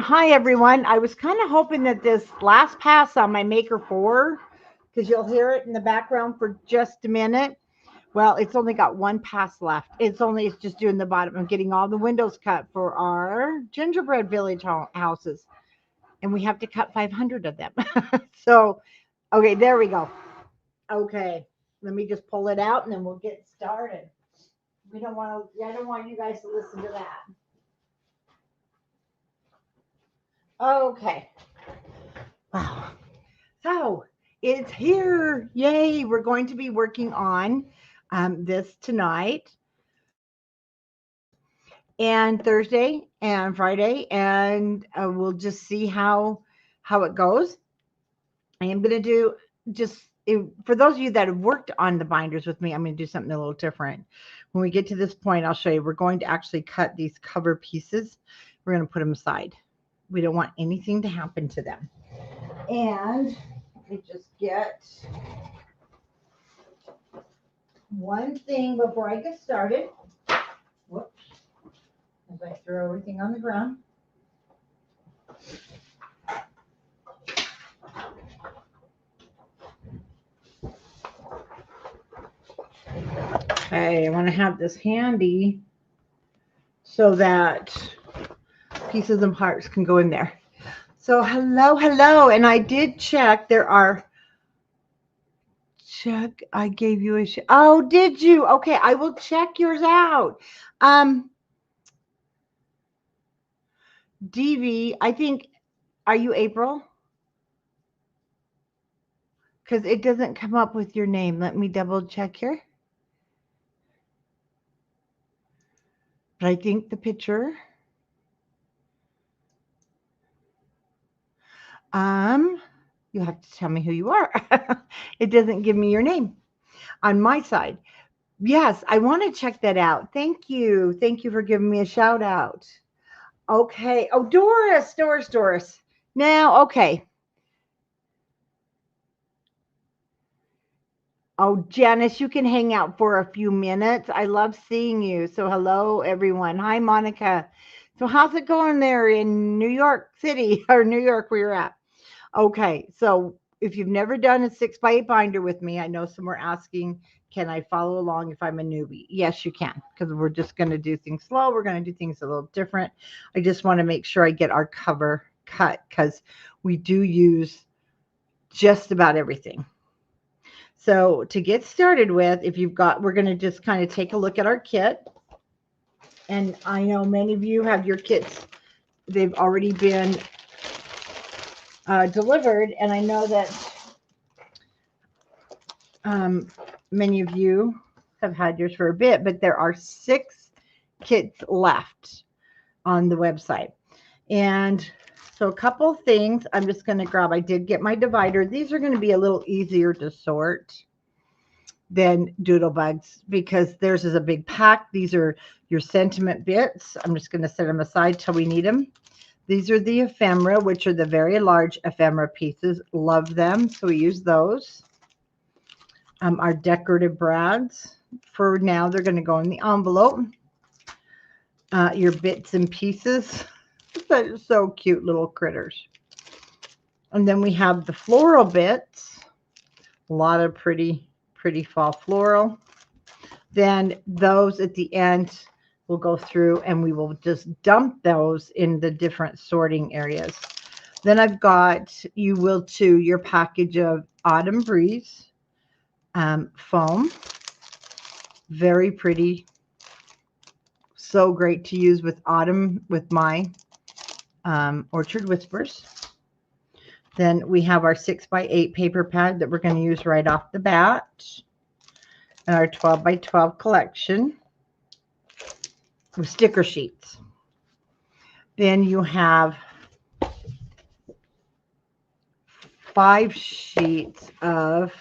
Hi, everyone. I was kind of hoping that this last pass on my Maker 4, because you'll hear it in the background for just a minute. Well, it's only got one pass left. It's just doing the bottom. I'm getting all the windows cut for our gingerbread village houses, and we have to cut 500 of them. So, okay, there we go. Okay, let me just pull it out, and then we'll get started. We don't want to. I don't want you guys to listen to that. Okay. Wow. So it's here. Yay. We're going to be working on this tonight and Thursday and Friday, and we'll just see how it goes. I am going to do just for those of you that have worked on the binders with me, I'm going to do something a little different. When we get to this point, I'll show you. We're going to actually cut these cover pieces. We're going to put them aside. We don't want anything to happen to them. And let me just get one thing before I get started. Whoops. As I throw everything on the ground. Okay, I want to have this handy so that pieces and parts can go in there. So hello. And I did check. I gave you a oh, did you? Okay, I will check yours out. DV, I think, are you April? Because it doesn't come up with your name. Let me double check here. But I think the picture. You have to tell me who you are. It doesn't give me your name on my side. Yes, I want to check that out. Thank you. Thank you for giving me a shout out. Okay. Oh, Doris. Now, okay. Oh, Janice, you can hang out for a few minutes. I love seeing you. So, hello, everyone. Hi, Monica. So, how's it going there in New York City or New York where you're at? Okay, so if you've never done a 6x8 binder with me, I know some are asking, can I follow along if I'm a newbie? Yes, you can, because we're just going to do things slow. We're going to do things a little different. I just want to make sure I get our cover cut because we do use just about everything. So to get started with, we're going to just kind of take a look at our kit. And I know many of you have your kits. They've already been delivered, and I know that many of you have had yours for a bit, but there are 6 kits left on the website. And so a couple things I'm just going to grab. I did get my divider. These are going to be a little easier to sort than Doodlebugs because theirs is a big pack. These are your sentiment bits. I'm just going to set them aside till we need them. These are the ephemera, which are the very large ephemera pieces. Love them, so we use those. Our decorative brads. For now, they're going to go in the envelope. Your bits and pieces. They're so cute little critters. And then we have the floral bits. A lot of pretty fall floral. Then those at the end we'll go through and we will just dump those in the different sorting areas. Then I've got, you will too, your package of Autumn Breeze foam. Very pretty. So great to use with autumn with my Orchard Whispers. Then we have our 6x8 paper pad that we're going to use right off the bat. And our 12x12 collection with sticker sheets. Then you have 5 sheets of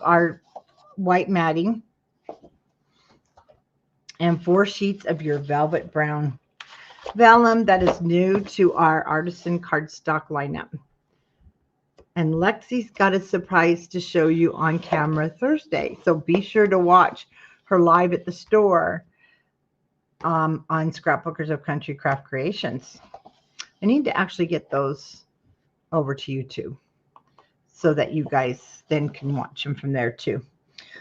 our white matting and 4 sheets of your velvet brown vellum that is new to our artisan cardstock lineup. And Lexi's got a surprise to show you on camera Thursday, so be sure to watch her live at the store. on Scrapbookers of Country Craft Creations. I need to actually get those over to YouTube so that you guys then can watch them from there too.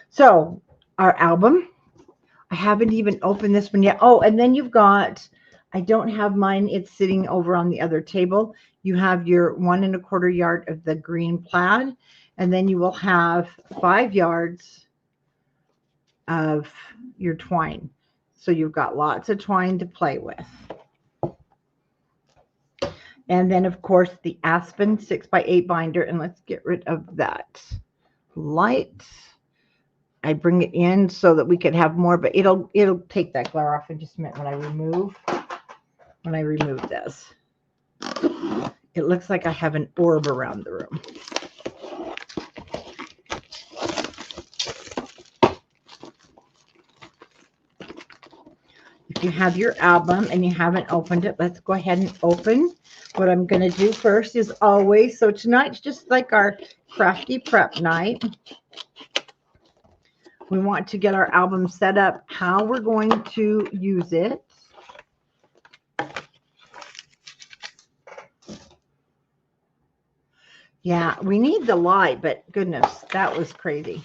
So our album, I haven't even opened this one yet. Oh, and then you've got, I don't have mine. It's sitting over on the other table. You have your 1 1/4 yard of the green plaid, and then you will have 5 yards of your twine. So you've got lots of twine to play with. And then, of course, the Aspen 6x8 binder. And let's get rid of that light. I bring it in so that we could have more, but it'll take that glare off in just a minute when I remove this. It looks like I have an orb around the room. If you have your album and you haven't opened it, let's go ahead and open. What I'm going to do first is always, so tonight's just like our crafty prep night. We want to get our album set up, how we're going to use it. Yeah, we need the light, but goodness, that was crazy.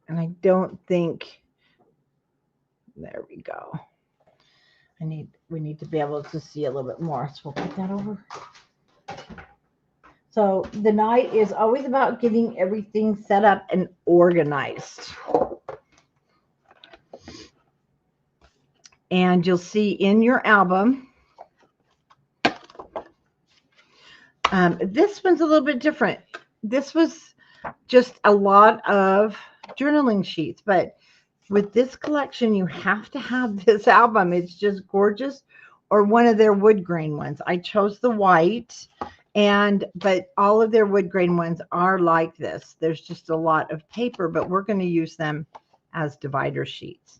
And I don't think, there we go. We need to be able to see a little bit more. So we'll put that over. So the night is always about getting everything set up and organized. And you'll see in your album, this one's a little bit different. This was just a lot of journaling sheets, but with this collection, you have to have this album. It's just gorgeous, or one of their wood grain ones. I chose the white, but all of their wood grain ones are like this. There's just a lot of paper, but we're going to use them as divider sheets.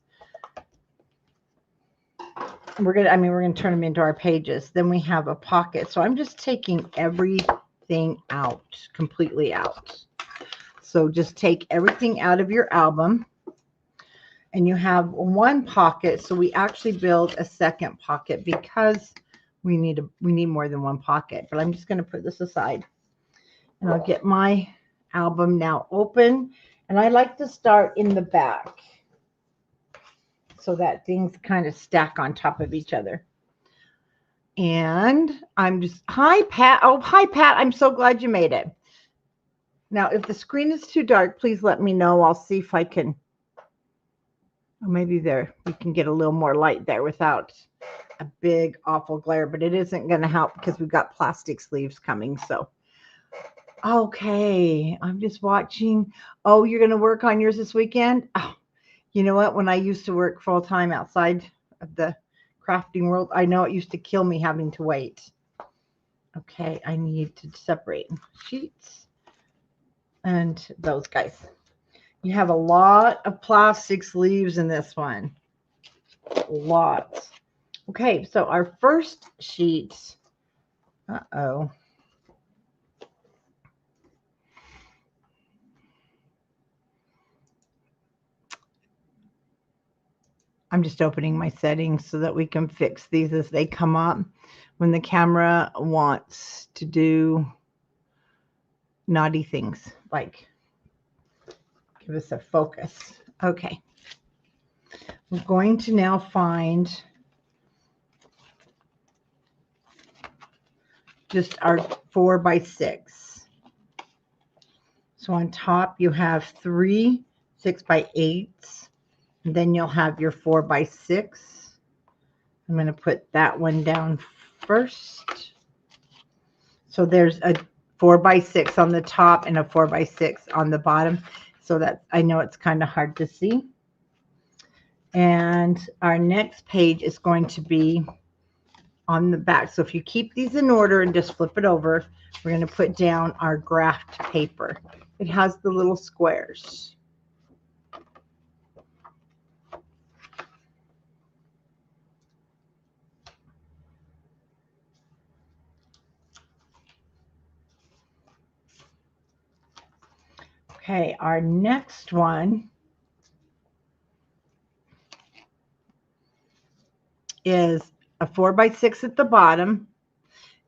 We're going to turn them into our pages. Then we have a pocket. So I'm just taking everything out, completely out. So just take everything out of your album. And you have one pocket, so we actually build a second pocket because we need more than one pocket. But I'm just going to put this aside, and I'll get my album now open. And I like to start in the back so that things kind of stack on top of each other. And I'm just, hi Pat. Oh, hi Pat. I'm so glad you made it. Now, if the screen is too dark, please let me know. I'll see if I can. Maybe we can get a little more light there without a big awful glare, but it isn't going to help because we've got plastic sleeves coming. So, okay, I'm just watching. Oh, you're going to work on yours this weekend? Oh, you know what? When I used to work full time outside of the crafting world, I know it used to kill me having to wait. Okay, I need to separate sheets and those guys. You have a lot of plastic sleeves in this one. Lots. Okay, so our first sheet. Uh-oh. I'm just opening my settings so that we can fix these as they come up. When the camera wants to do naughty things, like give us a focus. Okay. We're going to now find just our 4x6. So on top you have 3 6x8s, and then you'll have your 4x6. I'm going to put that one down first. So there's a 4x6 on the top and a 4x6 on the bottom, so that I know it's kind of hard to see. And our next page is going to be on the back. So if you keep these in order and just flip it over, we're going to put down our graph paper. It has the little squares. Okay, our next one is a 4x6 at the bottom,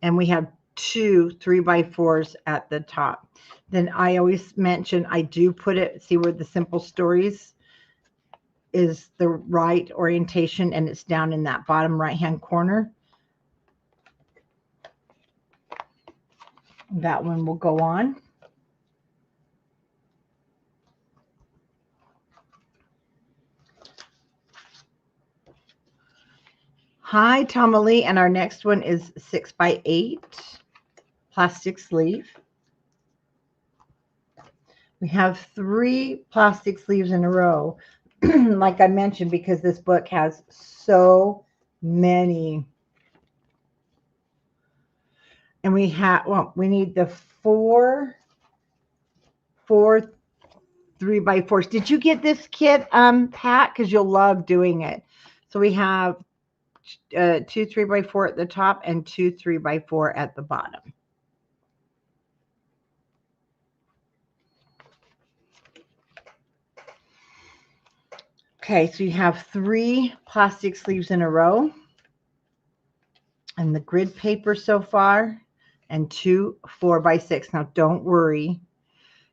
and we have two 3x4s at the top. Then I always mention I do put it, see where the simple stories is the right orientation, and it's down in that bottom right hand corner. That one will go on. Hi, Tamali, and our next one is 6x8 plastic sleeve. We have 3 plastic sleeves in a row, like I mentioned, because this book has so many. And we have, well, we need the four 3x4s. Did you get this kit, Pat? Because you'll love doing it. So we have 2 3x4 at the top and 2 3x4 at the bottom. Okay, so you have 3 plastic sleeves in a row, and the grid paper so far, and 2 4x6. Now, don't worry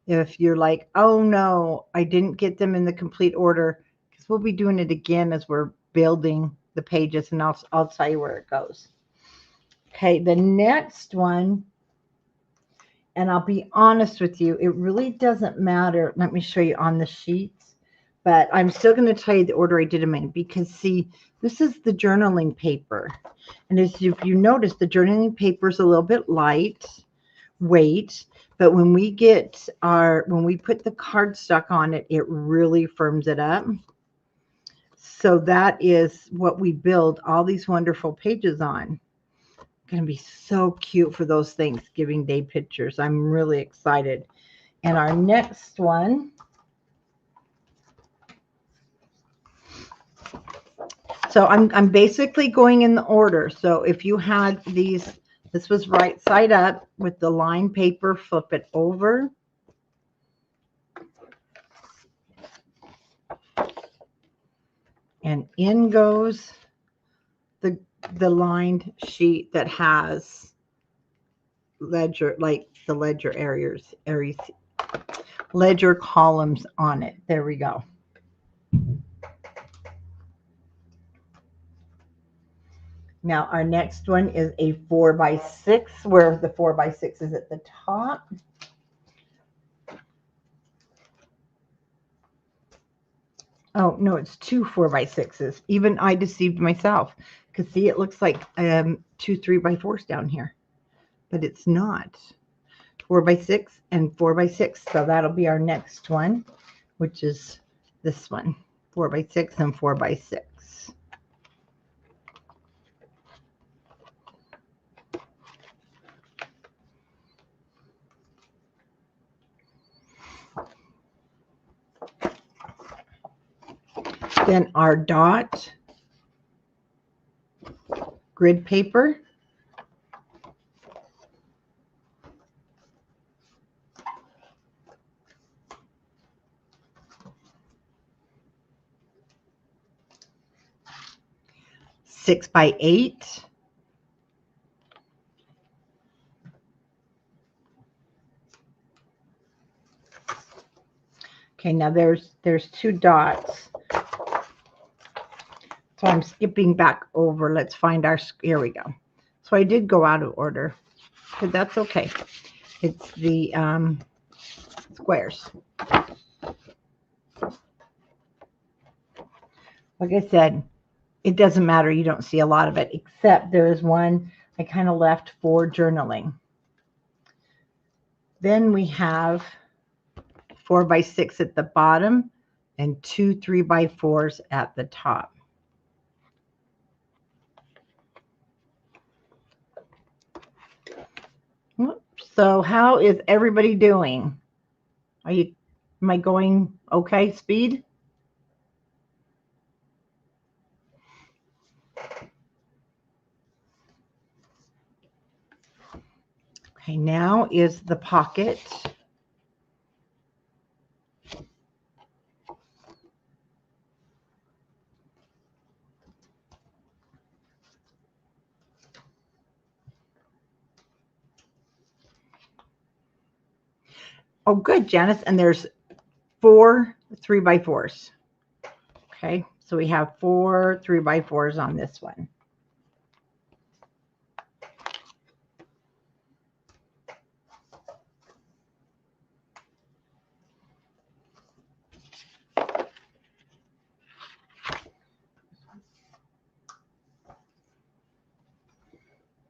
if you're like, oh no, I didn't get them in the complete order, because we'll be doing it again as we're building the pages, and I'll tell you where it goes. Okay, the next one, and I'll be honest with you, it really doesn't matter. Let me show you on the sheets, but I'm still going to tell you the order I did them in, because see, this is the journaling paper. And as if you notice, the journaling paper is a little bit light weight, but when we put the cardstock on it, it really firms it up. So that is what we build all these wonderful pages on. Going to be so cute for those Thanksgiving Day pictures. I'm really excited. And our next one, so I'm basically going in the order. So if you had these, this was right side up with the lined paper, flip it over. And in goes the lined sheet that has ledger, like the ledger areas, ledger columns on it. There we go. Now our next one is a 4x6, where the 4x6 is at the top. Oh no, it's 2 4x6s. Even I deceived myself, because see, it looks like 2 3x4s down here, but it's not. 4x6 and 4x6. So that'll be our next one, which is this one, 4x6 and 4x6. Then our dot grid paper. Six by 8. Okay, now there's 2 dots. So I'm skipping back over. Let's find our, here we go. So I did go out of order, but that's okay. It's the squares. Like I said, it doesn't matter. You don't see a lot of it, except there is one I kind of left for journaling. Then we have 4x6 at the bottom and 2 3x4s at the top. So how is everybody doing? Am I going okay speed? Okay, now is the pocket. Oh, good, Janice. And there's 4 3x4s. Okay, so we have 4 3x4s on this one.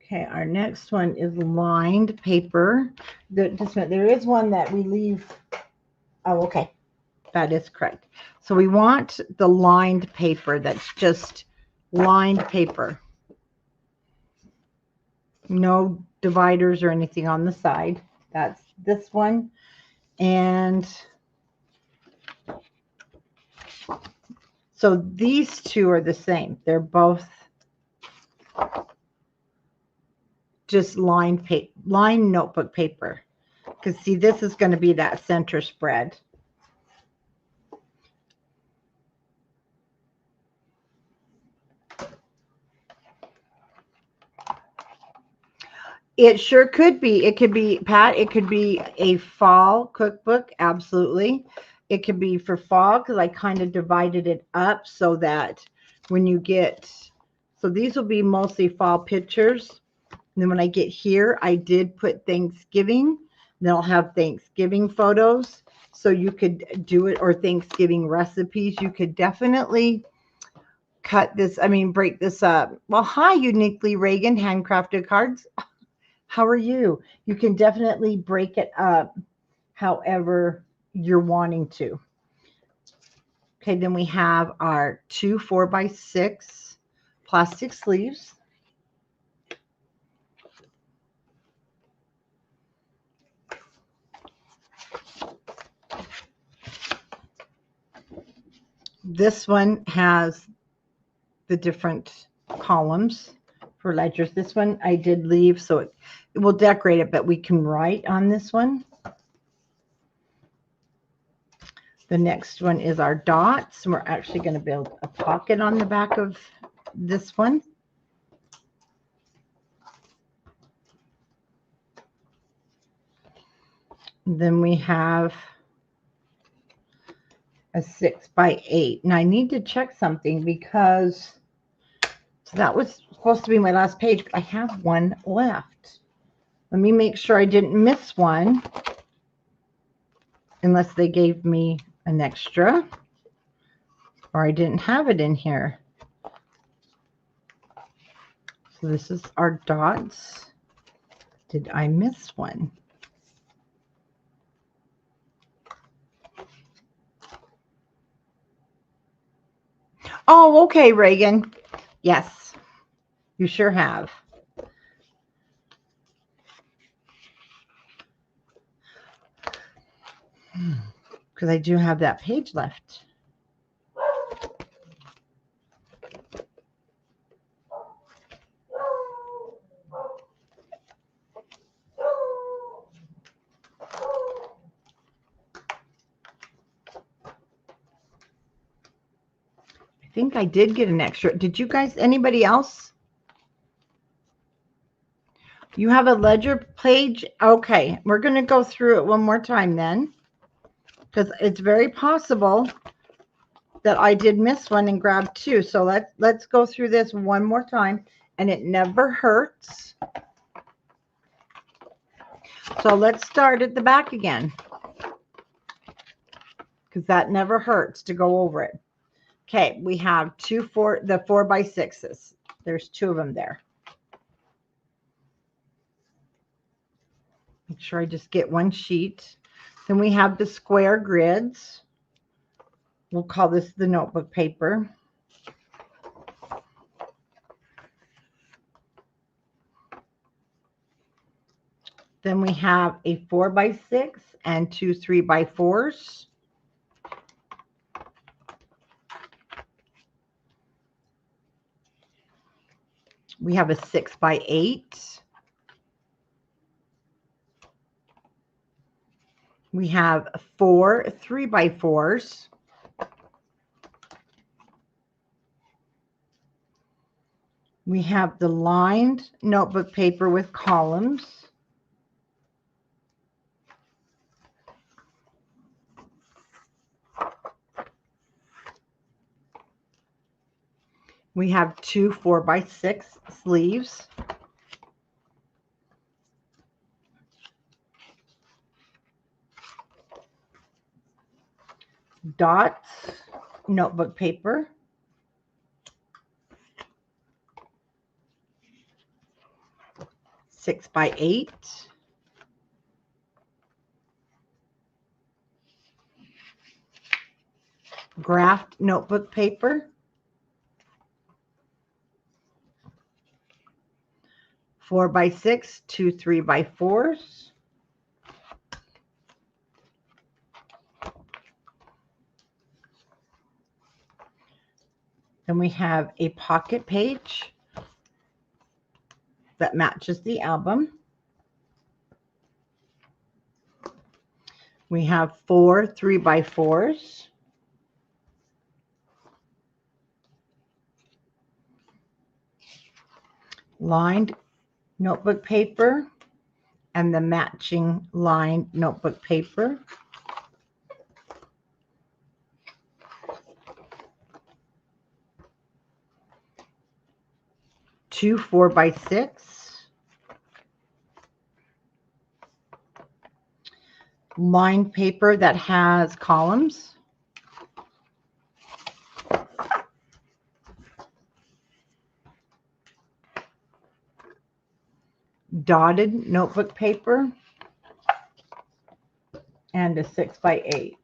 Okay, our next one is lined paper. There is one that we leave. Oh, okay. That is correct. So we want the lined paper that's just lined paper. No dividers or anything on the side. That's this one. And so these two are the same. They're both just lined notebook paper. Because see, this is going to be that center spread. It sure could be. It could be, Pat, it could be a fall cookbook. Absolutely. It could be for fall because I kind of divided it up so that when you get, so these will be mostly fall pictures. And then when I get here, I did put Thanksgiving. They'll have Thanksgiving photos. So you could do it, or Thanksgiving recipes. You could definitely cut this, break this up. Well, hi, Uniquely Reagan, handcrafted cards. How are you? You can definitely break it up however you're wanting to. Okay, then we have our 2 4x6 plastic sleeves. This one has the different columns for ledgers. This one I did leave, so it will decorate it, but we can write on this one. The next one is our dots. We're actually going to build a pocket on the back of this one. Then we have a 6x8. Now I need to check something because so that was supposed to be my last page, but I have one left. Let me make sure I didn't miss one unless they gave me an extra or I didn't have it in here. So this is our dots. Did I miss one? Oh, okay, Reagan. Yes, you sure have. Because I do have that page left. I think I did get an extra. Did you guys, anybody else? You have a ledger page? Okay, we're going to go through it one more time then. Because it's very possible that I did miss one and grab two. So let's go through this one more time. And it never hurts. So let's start at the back again. Because that never hurts to go over it. Okay, we have the 4x6s. There's 2 of them there. Make sure I just get one sheet. Then we have the square grids. We'll call this the notebook paper. Then we have a 4x6 and 2 3x4s. We have a 6x8. We have 4 3x4s. We have the lined notebook paper with columns. We have 2 4x6 sleeves. Dots notebook paper. Six by 8. Graphed notebook paper. 4x6, 2 3x4s. Then we have a pocket page that matches the album. We have 4 3x4s. Lined notebook paper and the matching lined notebook paper. Two 4x6. Lined paper that has columns. Dotted notebook paper. And a 6x8.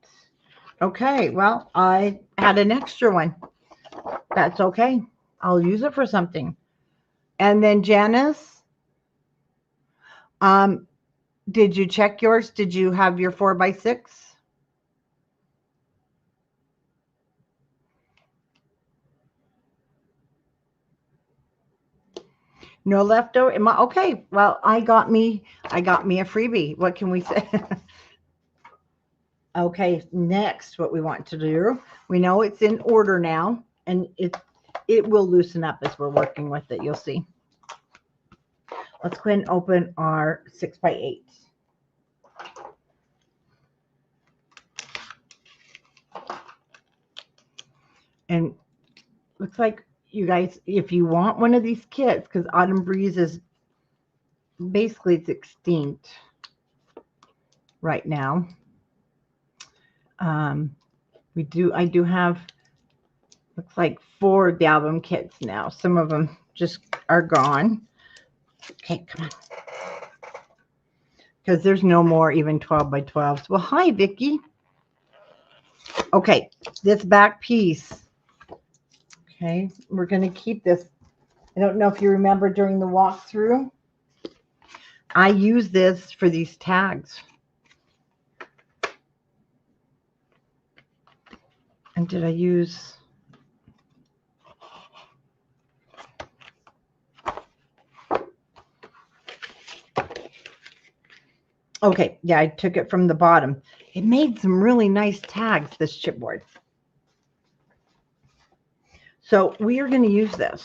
Okay, well, I had an extra one. That's okay. I'll use it for something. And then Janice, did you check yours? Did you have your 4x6? No leftover. Okay, well, I got me a freebie. What can we say? Okay, next, what we want to do, we know it's in order now, and it will loosen up as we're working with it. You'll see. Let's go ahead and open our 6x8. And looks like you guys, if you want one of these kits, because Autumn Breeze is basically it's extinct right now. I do have, looks like 4 of the album kits now. Some of them just are gone. Okay, come on. Because there's no more even 12x12s. Well, hi, Vicki. Okay, this back piece. Okay, we're going to keep this. I don't know if you remember during the walkthrough, I use this for these tags. And did I use... Okay, yeah, I took it from the bottom. It made some really nice tags, this chipboard. So we are going to use this.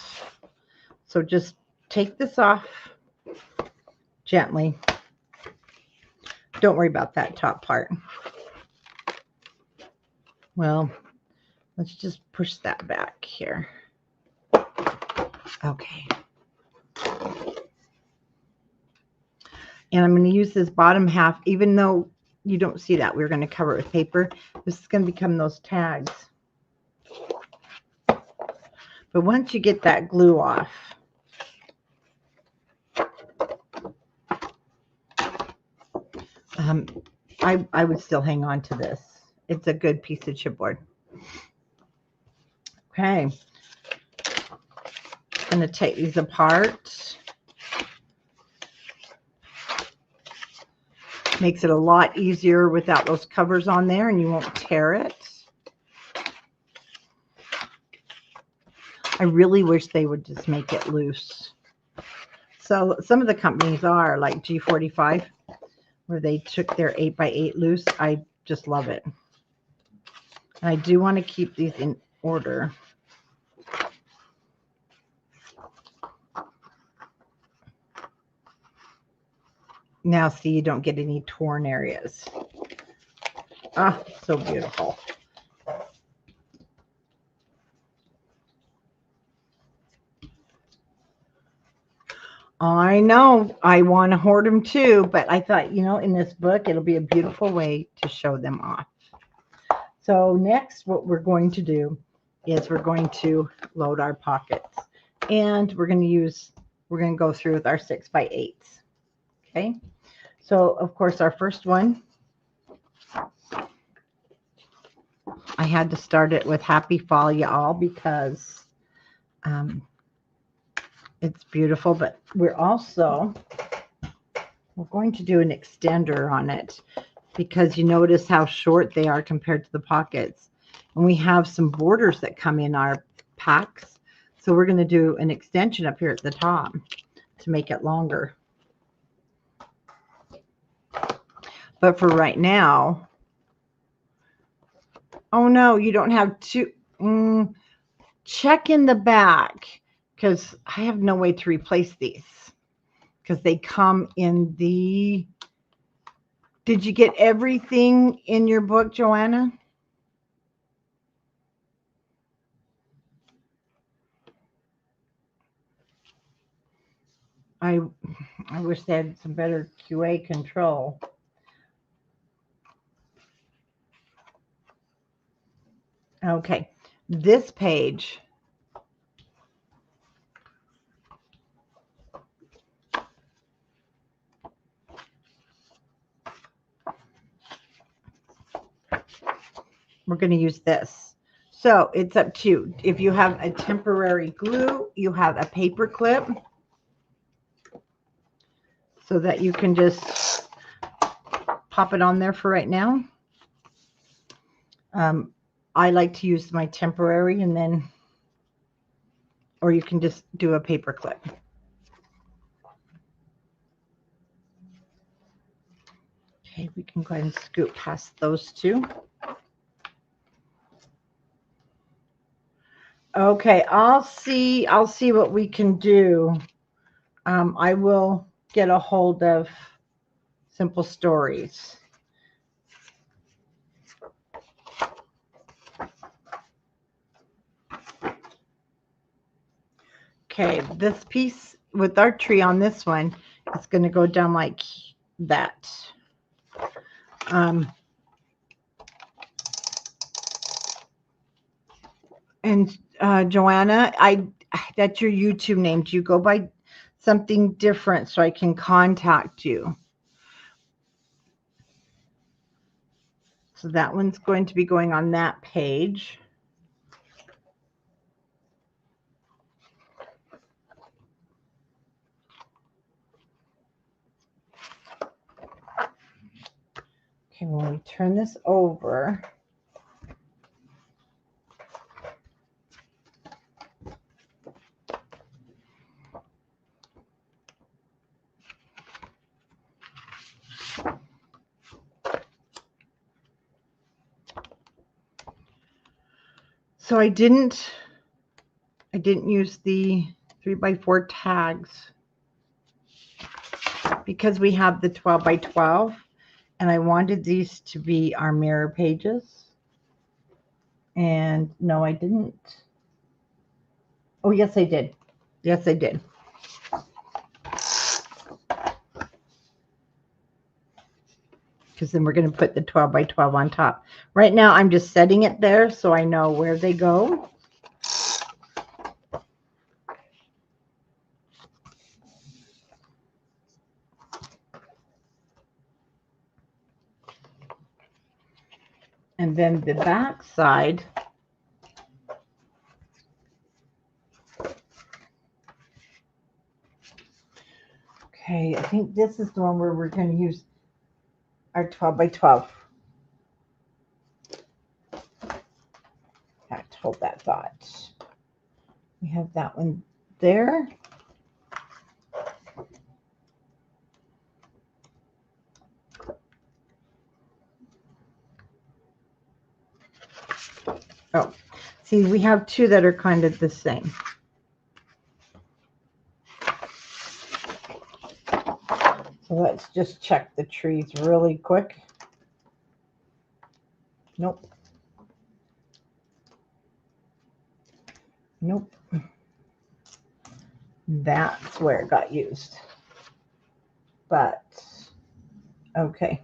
So just take this off gently. Don't worry about that top part. Well, let's just push that back here. Okay. And I'm going to use this bottom half, even though you don't see that. We're going to cover it with paper. This is going to become those tags. But once you get that glue off, I would still hang on to this. It's a good piece of chipboard. Okay. I'm going to take these apart. Makes it a lot easier without those covers on there, and you won't tear it. I really wish they would just make it loose. So some of the companies are like G45, where they took their 8x8 loose. I just love it. And I do want to keep these in order. Now see, you don't get any torn areas. Ah, so beautiful. I know I want to hoard them too, but I thought, in this book, it'll be a beautiful way to show them off. So next, what we're going to do is we're going to load our pockets, and we're going to go through with our 6x8s. Okay. So of course, our first one, I had to start it with Happy Fall, y'all, because it's beautiful, but we're going to do an extender on it because you notice how short they are compared to the pockets. And we have some borders that come in our packs. So we're going to do an extension up here at the top to make it longer. But for right now, oh no, you don't have to. Check in the back because I have no way to replace these because they come in the. Did you get everything in your book, Joanna? I wish they had some better QA control. Okay, this page. We're going to use this. So it's up to you. If you have a temporary glue, you have a paper clip so that you can just pop it on there for right now. I like to use my temporary and then, or you can just do a paper clip. Okay, we can go ahead and scoot past those two. Okay, I'll see what we can do. I will get a hold of Simple Stories. Okay, this piece with our tree on this one is going to go down like that. And Joanna, that's your YouTube name. Do you go by something different so I can contact you? So that one's going to be going on that page. Okay, when we turn this over, so I didn't use the 3x4 tags because we have the 12x12 and I wanted these to be our mirror pages. And no, I didn't. Oh, yes, I did. Yes, I did. Because then we're going to put the 12x12 on top. Right now, I'm just setting it there so I know where they go. And then the back side, okay, I think this is the one where we're going to use our 12x12. I hold that thought. We have that one there. Oh, see, we have two that are kind of the same. So let's just check the trees really quick. Nope. Nope. That's where it got used. But, okay.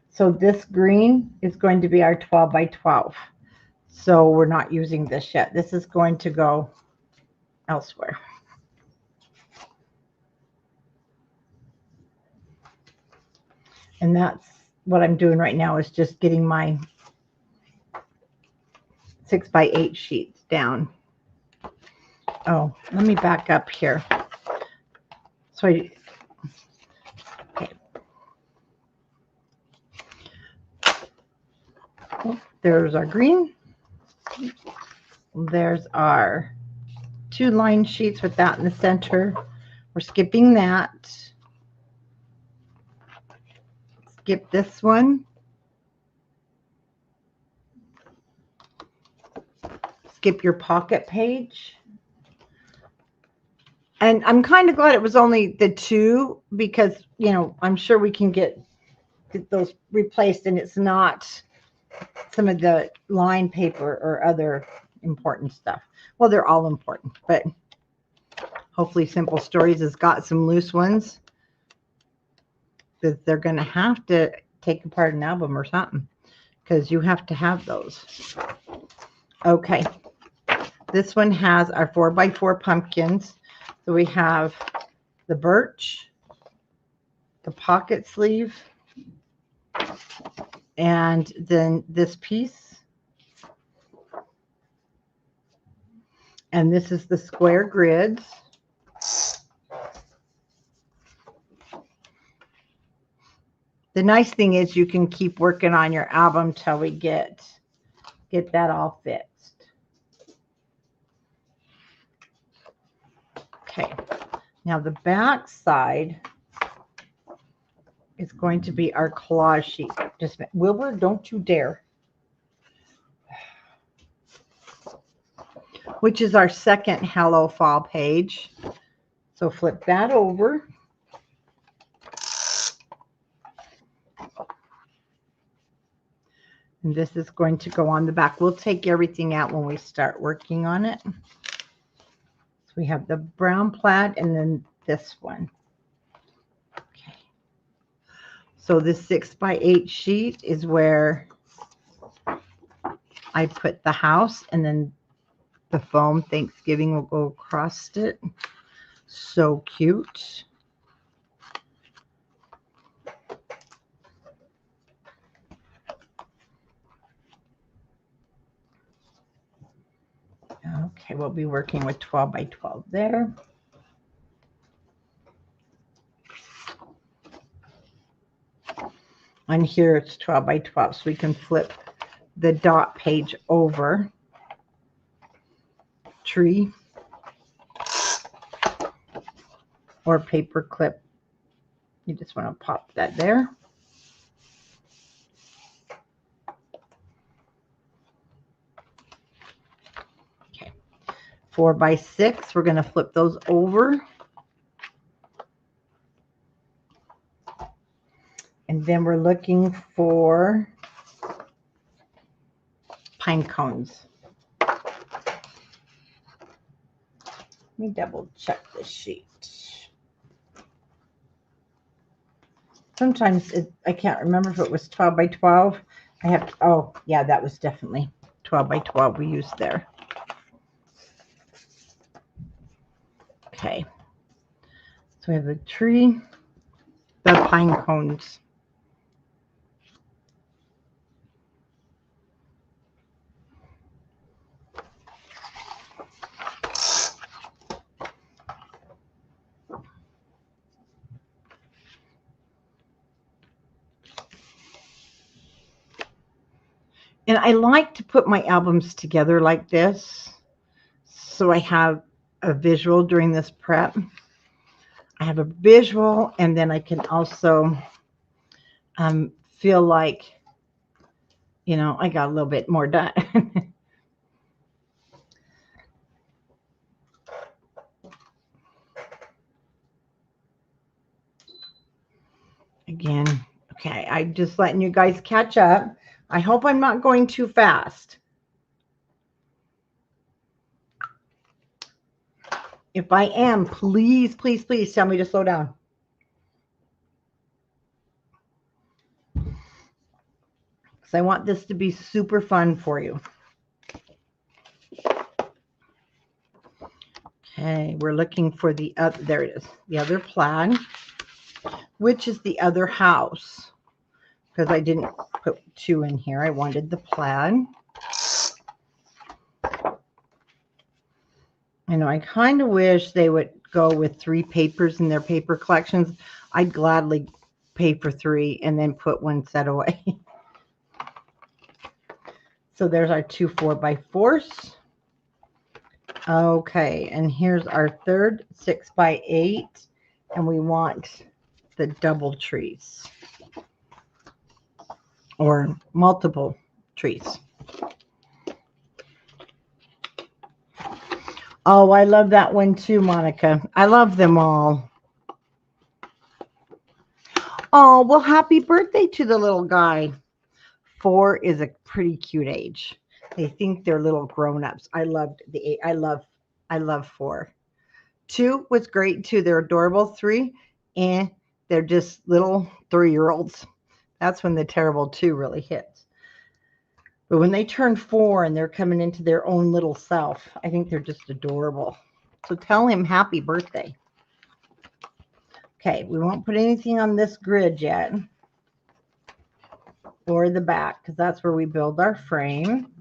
So this green is going to be our 12 by 12. So we're not using this yet. This is going to go elsewhere. And that's what I'm doing right now, is just getting my 6 by 8 sheets down. Oh, let me back up here. So okay. There's our green. There's our 2 line sheets with that in the center. We're skipping that. Skip this one. Skip your pocket page. And I'm kind of glad it was only the 2, because, you know, I'm sure we can get those replaced, and it's not some of the line paper or other important stuff. Well, they're all important, but hopefully Simple Stories has got some loose ones that they're going to have to take apart an album or something, because you have to have those. Okay. This one has our 4 by 4 pumpkins. So we have the birch, the pocket sleeve, and then this piece. And this is the square grids. The nice thing is you can keep working on your album till we get that all fixed. Okay. Now the back side is going to be our collage sheet. Just Wilbur, don't you dare. Which is our second Hello Fall page. So flip that over. And this is going to go on the back. We'll take everything out when we start working on it. So we have the brown plaid and then this one. Okay. So this 6 by 8 sheet is where I put the house, and then the foam Thanksgiving will go across it. So cute. Okay, we'll be working with 12 by 12 there. And here it's 12 by 12, so we can flip the dot page over. Tree or paper clip. You just want to pop that there. Okay. 4 by 6, we're going to flip those over. And then we're looking for pine cones. Let me double check this sheet. Sometimes I can't remember if it was 12 by 12. I have, oh yeah, that was definitely 12 by 12 we used there. Okay. So we have the tree, the pine cones. And I like to put my albums together like this, so I have a visual during this prep. I have a visual, and then I can also feel like, you know, I got a little bit more done. Again, okay, I'm just letting you guys catch up. I hope I'm not going too fast. If I am, please, please, please tell me to slow down. Because I want this to be super fun for you. Okay, we're looking for the other, there it is, the other plaid, which is the other house. Because I didn't put 2 in here. I wanted the plaid. I know, I kind of wish they would go with 3 papers in their paper collections. I'd gladly pay for 3 and then put 1 set away. So there's our 2 4x4s. Okay, and here's our third 6x8, and we want the double trees or multiple trees. Oh, I love that one too, Monica. I love them all. Oh, well, happy birthday to the little guy. 4 is a pretty cute age. They think they're little grown-ups. I loved the 8. I love 4. 2 was great too. They're adorable. 3, they're just little 3-year-olds. That's when the terrible 2 really hits. But when they turn 4 and they're coming into their own little self, I think they're just adorable. So tell him happy birthday. Okay, we won't put anything on this grid yet. Or the back, because that's where we build our frame.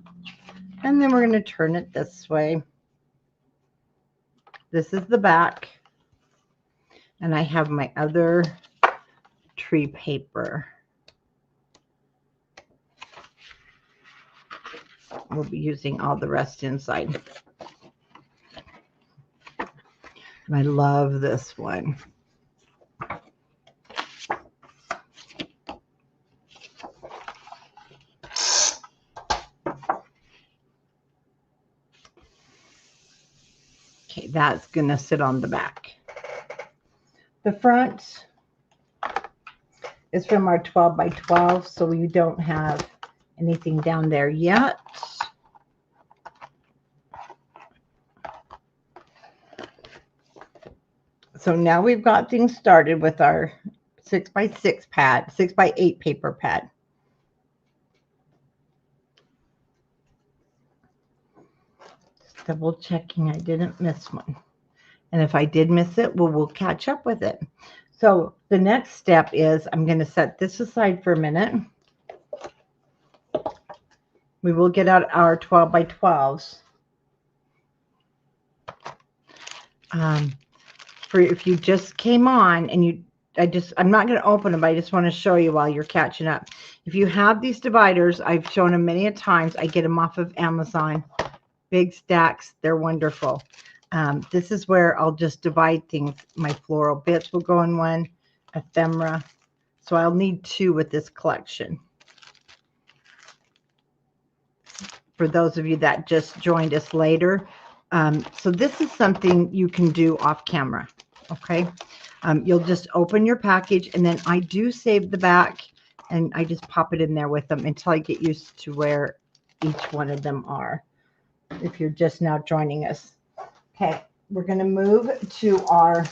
And then we're going to turn it this way. This is the back. And I have my other tree paper. We'll be using all the rest inside. And I love this one. Okay, that's going to sit on the back. The front is from our 12x12, so we don't have anything down there yet. So now we've got things started with our 6x6 pad, 6x8 paper pad. Just double checking I didn't miss one. And if I did miss it, we'll catch up with it. So the next step is I'm going to set this aside for a minute. We will get out our 12x12s. For if you just came on and I'm not going to open them, but I just want to show you while you're catching up. If you have these dividers, I've shown them many a times. I get them off of Amazon. Big stacks. They're wonderful. This is where I'll just divide things. My floral bits will go in one, a Tamra. So I'll need 2 with this collection. For those of you that just joined us later. So this is something you can do off camera. Okay. You'll just open your package, and then I do save the back, and I just pop it in there with them until I get used to where each one of them are. If you're just now joining us. Okay, we're going to move to our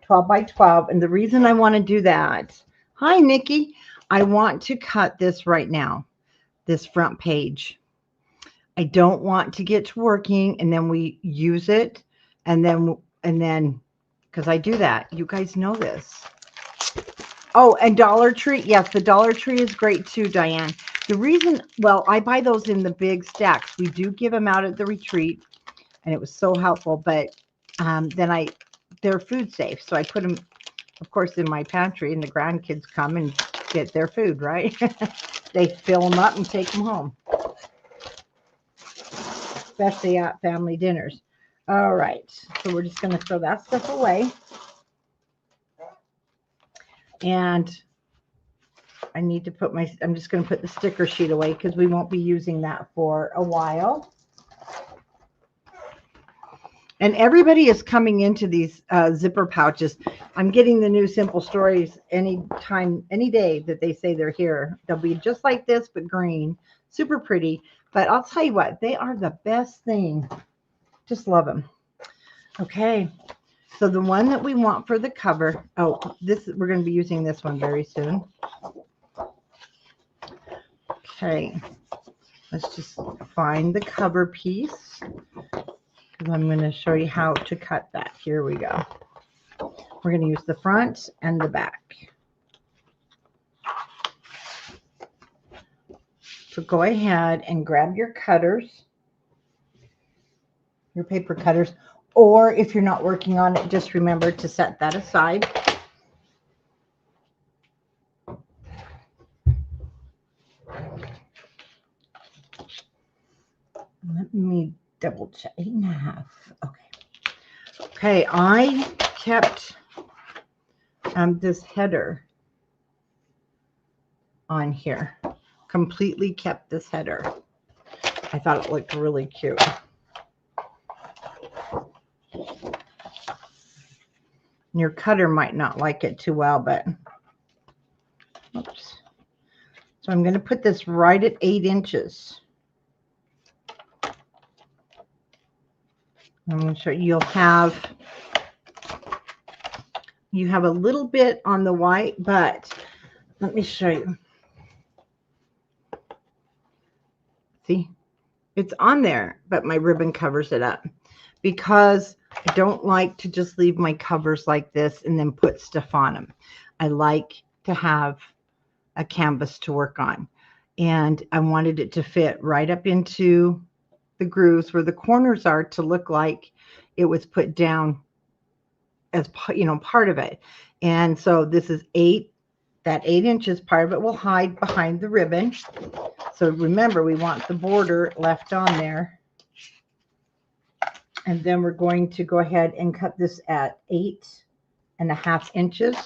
12x12. And the reason I want to do that, hi, Nikki, I want to cut this right now, this front page. I don't want to get to working and then we use it. And then, because I do that, you guys know this. Oh, and Dollar Tree. Yes, the Dollar Tree is great too, Diane. The reason, well, I buy those in the big stacks. We do give them out at the retreat, and it was so helpful. But then they're food safe, so I put them, of course, in my pantry, and the grandkids come and get their food, right? They fill them up and take them home, especially at family dinners. All right, so we're just going to throw that stuff away. And I need to put I'm just going to put the sticker sheet away because we won't be using that for a while. And everybody is coming into these zipper pouches. I'm getting the new Simple Stories anytime, any day that they say they're here. They'll be just like this, but green, super pretty. But I'll tell you what, they are the best thing Just love them. Okay. So the one that we want for the cover, oh, this we're going to be using this one very soon. Okay. Let's just find the cover piece, because I'm going to show you how to cut that. Here we go. We're going to use the front and the back. So go ahead and grab your cutters, your paper cutters, or if you're not working on it, just remember to set that aside. Let me double check. 8.5. Okay. Okay, I kept this header on here. Completely kept this header. I thought it looked really cute. Your cutter might not like it too well, but oops. So I'm going to put this right at 8 inches. I'm going to show you, you have a little bit on the white, but let me show you. See, it's on there, but my ribbon covers it up because I don't like to just leave my covers like this and then put stuff on them. I like to have a canvas to work on, and I wanted it to fit right up into the grooves where the corners are, to look like it was put down as, you know, part of it. And so this is 8. That 8 inches, part of it will hide behind the ribbon. So remember, we want the border left on there. And then we're going to go ahead and cut this at 8.5 inches.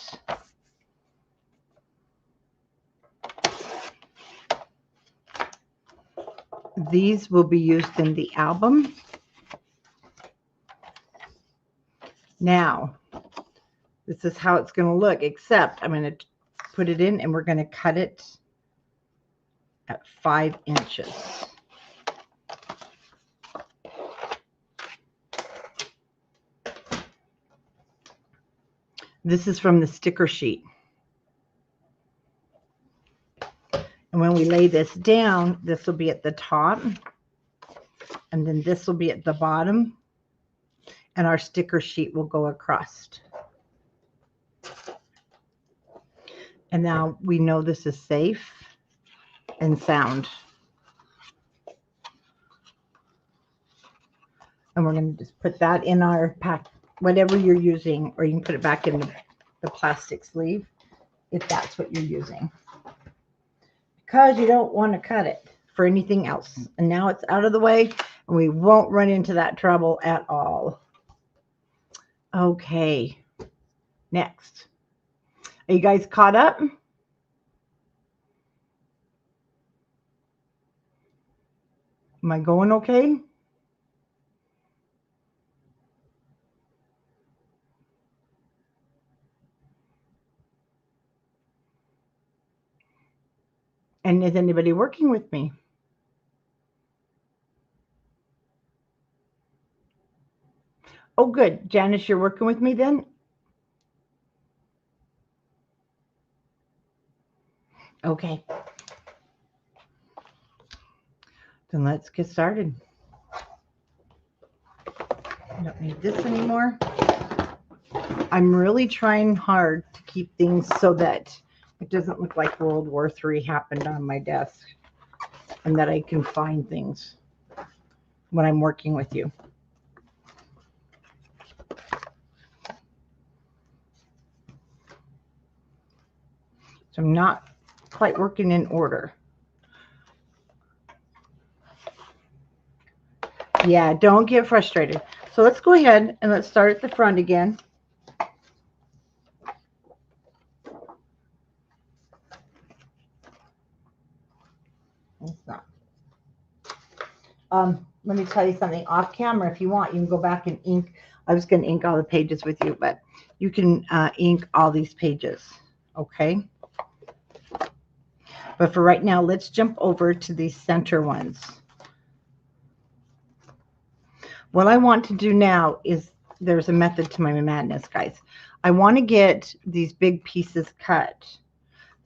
These will be used in the album. Now, this is how it's going to look, except I'm going to put it in and we're going to cut it at 5 inches. This is from the sticker sheet. And when we lay this down, this will be at the top, and then this will be at the bottom, and our sticker sheet will go across. And now we know this is safe and sound. And we're going to just put that in our pack, whatever you're using, or you can put it back in the plastic sleeve if that's what you're using, because you don't want to cut it for anything else. And now it's out of the way, and we won't run into that trouble at all. Okay, next. Are you guys caught up? Am I going okay? And is anybody working with me? Oh, good. Janice, you're working with me then? Okay. Then let's get started. I don't need this anymore. I'm really trying hard to keep things so that it doesn't look like World War III happened on my desk, and that I can find things when I'm working with you. So I'm not quite working in order. Yeah, don't get frustrated. So let's go ahead and let's start at the front again. It's not. Let me tell you something off camera. If you want, you can go back and ink. I was going to ink all the pages with you, but you can ink all these pages. Okay. But for right now, let's jump over to these center ones. what I want to do now is, there's a method to my madness, guys. I want to get these big pieces cut.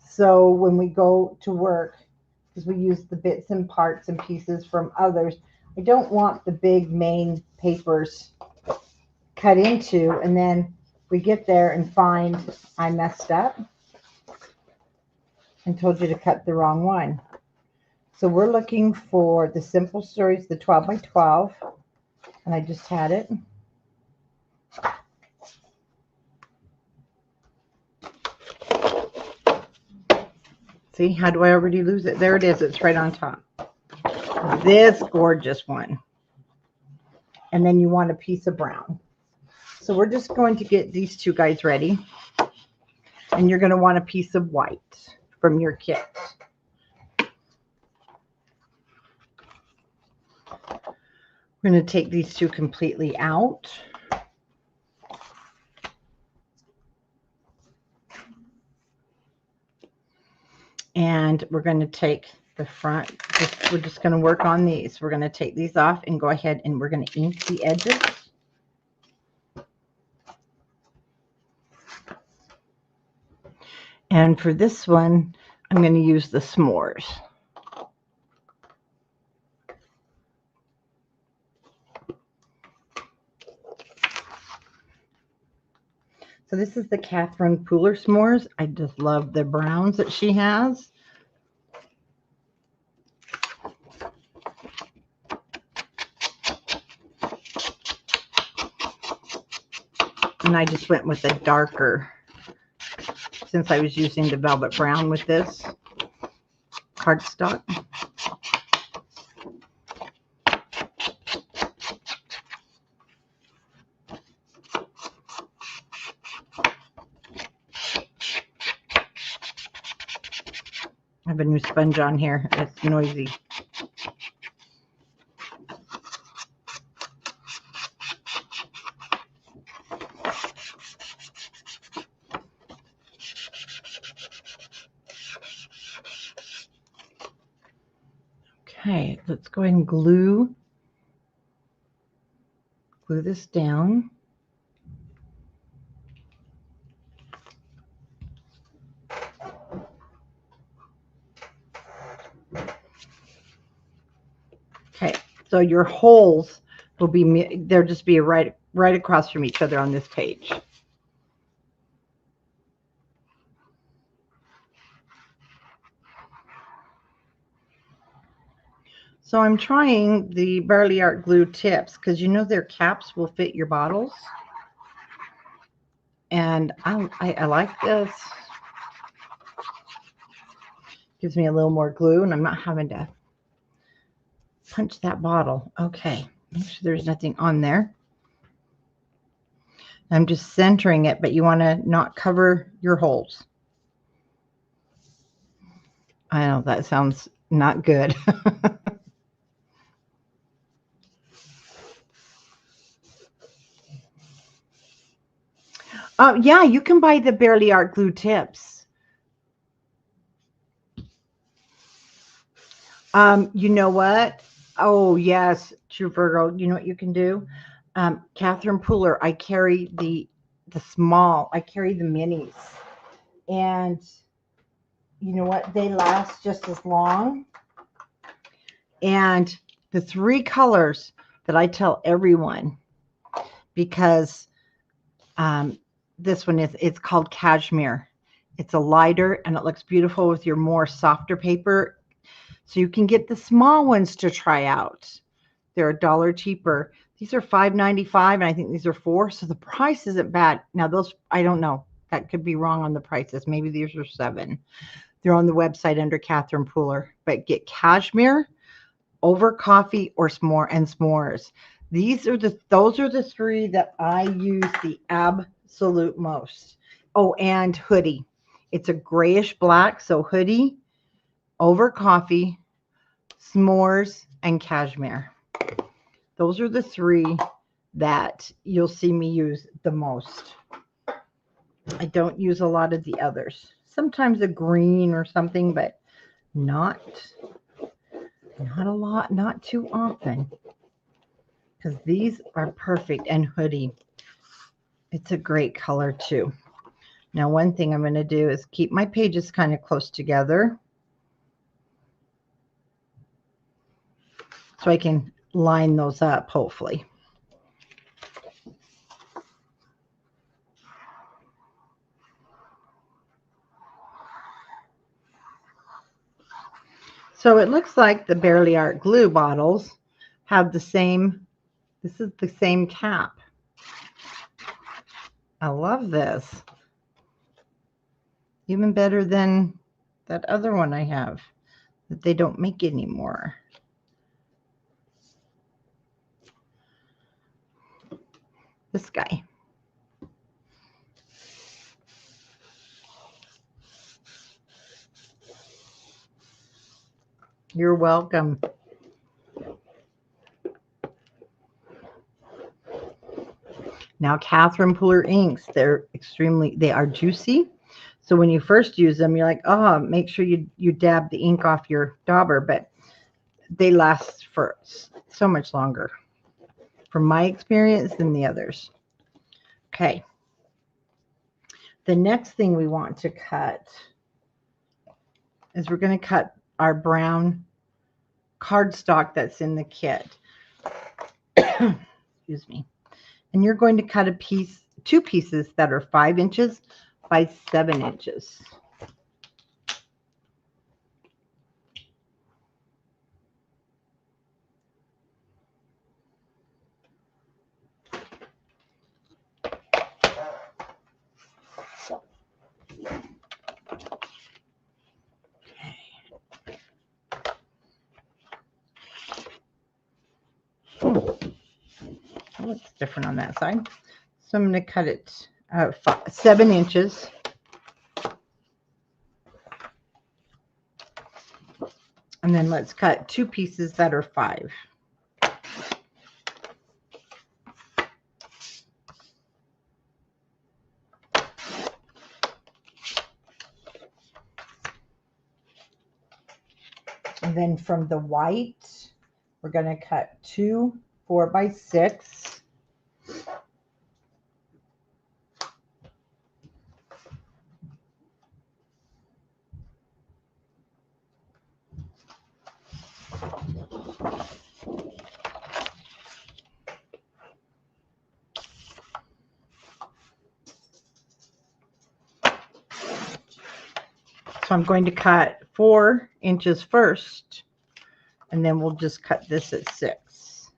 So when we go to work, because we use the bits and parts and pieces from others, I don't want the big main papers cut into, and then we get there and find I messed up and told you to cut the wrong one. So we're looking for the Simple Stories, the 12 by 12, and I just had it. See, how do I already lose it? There it is. It's right on top. This gorgeous one. And then you want a piece of brown. So we're just going to get these two guys ready. And you're going to want a piece of white from your kit. We're going to take these two completely out. And we're going to take the front. We're just going to work on these. We're going to take these off and go ahead and we're going to ink the edges. And for this one, I'm going to use the s'mores. So this is the Catherine Pooler s'mores. I just love the browns that she has. And I just went with a darker, since I was using the velvet brown with this cardstock. I have a new sponge on here. It's noisy. Okay, let's go ahead and glue this down. Okay, so your holes will be, they'll just be right across from each other on this page. So I'm trying the Barley Art glue tips because you know their caps will fit your bottles. And I like this. Gives me a little more glue and I'm not having to punch that bottle. Okay, make sure there's nothing on there. I'm just centering it, but you want to not cover your holes. I know that sounds not good. Yeah, you can buy the Barely Art glue tips. You know what? Oh, yes, true Virgo. You know what you can do? Catherine Pooler, I carry the small. I carry the minis. And you know what? They last just as long. And the 3 colors that I tell everyone, because this one it's called Cashmere. It's a lighter and it looks beautiful with your more softer paper. So you can get the small ones to try out. They're $1 cheaper. These are $5.95 and I think these are $4. So the price isn't bad. Now those, I don't know. That could be wrong on the prices. Maybe these are $7. They're on the website under Catherine Pooler. But get Cashmere over coffee or s'mores. Those are the 3 that I use the absolute most. Oh, and hoodie. It's a grayish black, so hoodie, over coffee, s'mores, and cashmere. Those are the 3 that you'll see me use the most. I don't use a lot of the others. Sometimes a green or something, but not a lot, not too often. because these are perfect. And hoodie, it's a great color too. Now, one thing I'm going to do is keep my pages kind of close together so I can line those up, hopefully. So it looks like the Barely Art glue bottles have the same, this is the same cap. I love this. Even better than that other one I have that they don't make anymore. This guy. You're welcome. Now, Catherine Puller inks, they are juicy. So when you first use them, you're like, oh, make sure you dab the ink off your dauber, but they last for so much longer, from my experience, than the others. Okay. The next thing we want to cut is we're going to cut our brown cardstock that's in the kit. Excuse me. And you're going to cut two pieces that are 5 inches by 7 inches. Oh, it's different on that side. So I'm going to cut it 7 inches. And then let's cut 2 pieces that are 5. And then from the white, we're going to cut 2 4 by 6. So I'm going to cut 4 inches first, and then we'll just cut this at 6.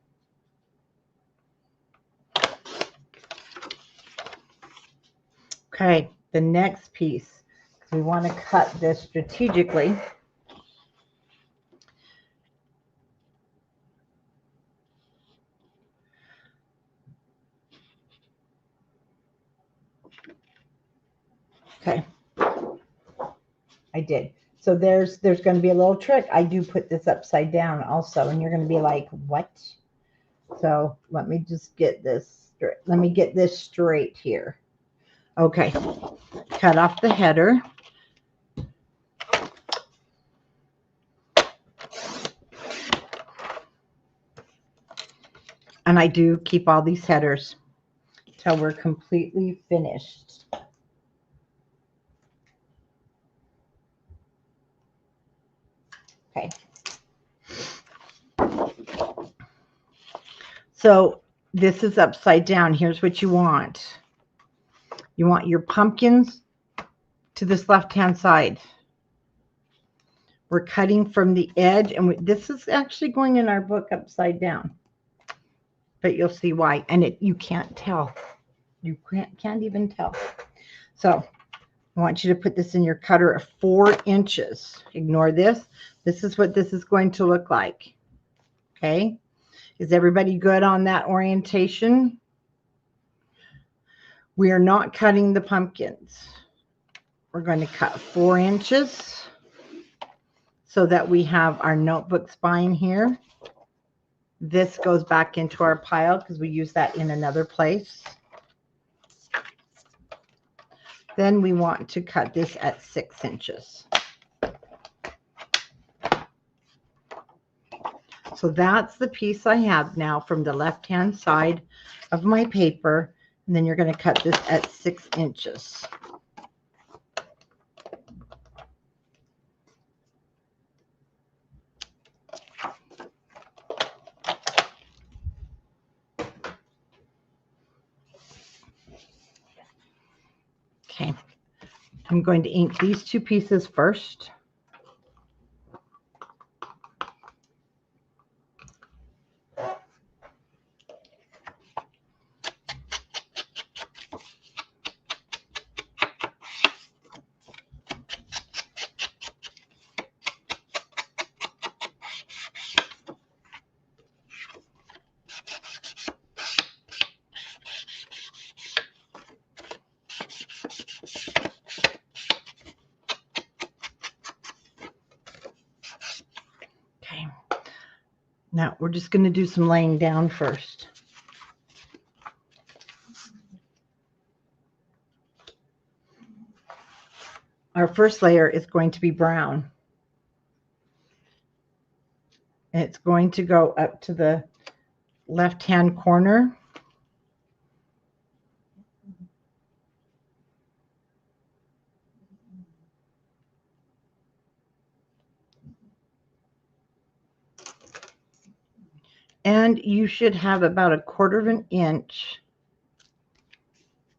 Okay, the next piece, we want to cut this strategically. Okay, I did. So there's going to be a little trick. I do put this upside down also, and you're going to be like, what? So let me just get this straight. Let me get this straight here. Okay, cut off the header. And I do keep all these headers till we're completely finished. Okay. So this is upside down. Here's what you want. You want your pumpkins to this left-hand side. We're cutting from the edge, and this is actually going in our book upside down. But you'll see why. And you can't tell. You can't even tell. So I want you to put this in your cutter at 4 inches. Ignore this. This is what this is going to look like. Okay. Is everybody good on that orientation? We are not cutting the pumpkins. We're going to cut 4 inches so that we have our notebook spine here. This goes back into our pile because we use that in another place. Then we want to cut this at 6 inches. So So that's the piece I have now from the left-hand side of my paper. And then you're going to cut this at 6 inches. Okay, I'm going to ink these 2 pieces first. Okay, now we're just going to do some laying down first. Our first layer is going to be brown. And it's going to go up to the left-hand corner. And you should have about 1/4 of an inch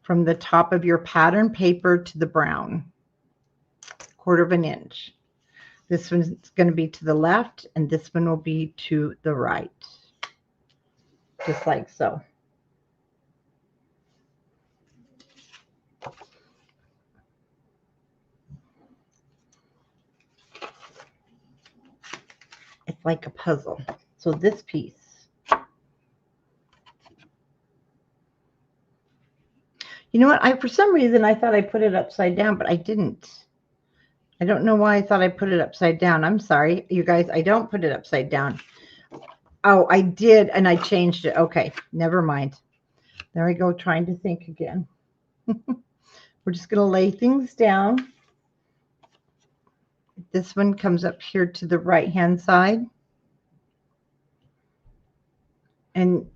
from the top of your pattern paper to the brown. 1/4 of an inch. This one's going to be to the left, and this one will be to the right. Just like so. It's like a puzzle. So this piece. You know what? For some reason, I thought I put it upside down, but I didn't. I don't know why I thought I put it upside down. I'm sorry, you guys. I don't put it upside down. Oh, I did, and I changed it. Okay, never mind. There I go, trying to think again. We're just going to lay things down. This one comes up here to the right-hand side. And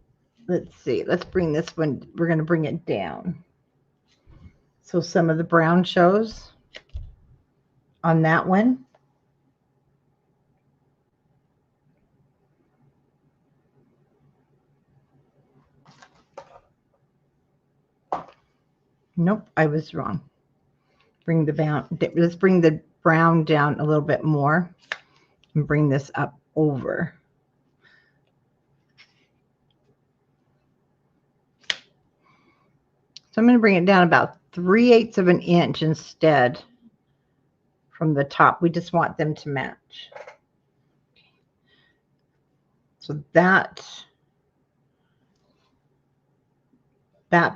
let's see. Let's bring this one. We're going to bring it down. So some of the brown shows on that one. Nope, I was wrong. Let's bring the brown down a little bit more and bring this up over. So I'm going to bring it down about 3/8 of an inch instead from the top. We just want them to match. So that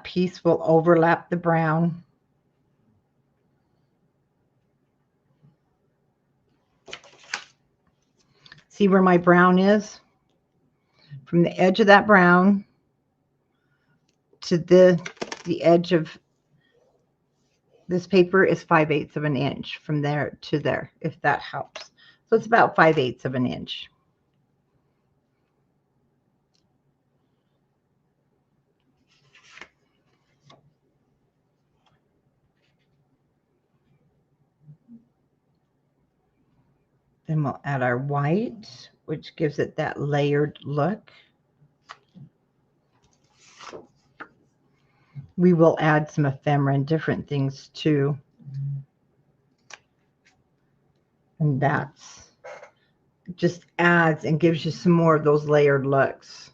piece will overlap the brown. See where my brown is? From the edge of that brown to the edge of this paper is 5/8 of an inch from there to there, if that helps. So it's about 5/8 of an inch. Then we'll add our white, which gives it that layered look. We will add some ephemera and different things too. And that's just adds and gives you some more of those layered looks.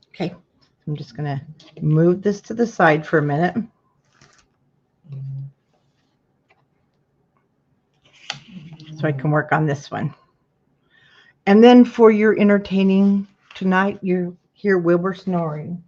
Okay, I'm just going to move this to the side for a minute. So I can work on this one. And then for your entertaining tonight, you hear Wilbur snoring.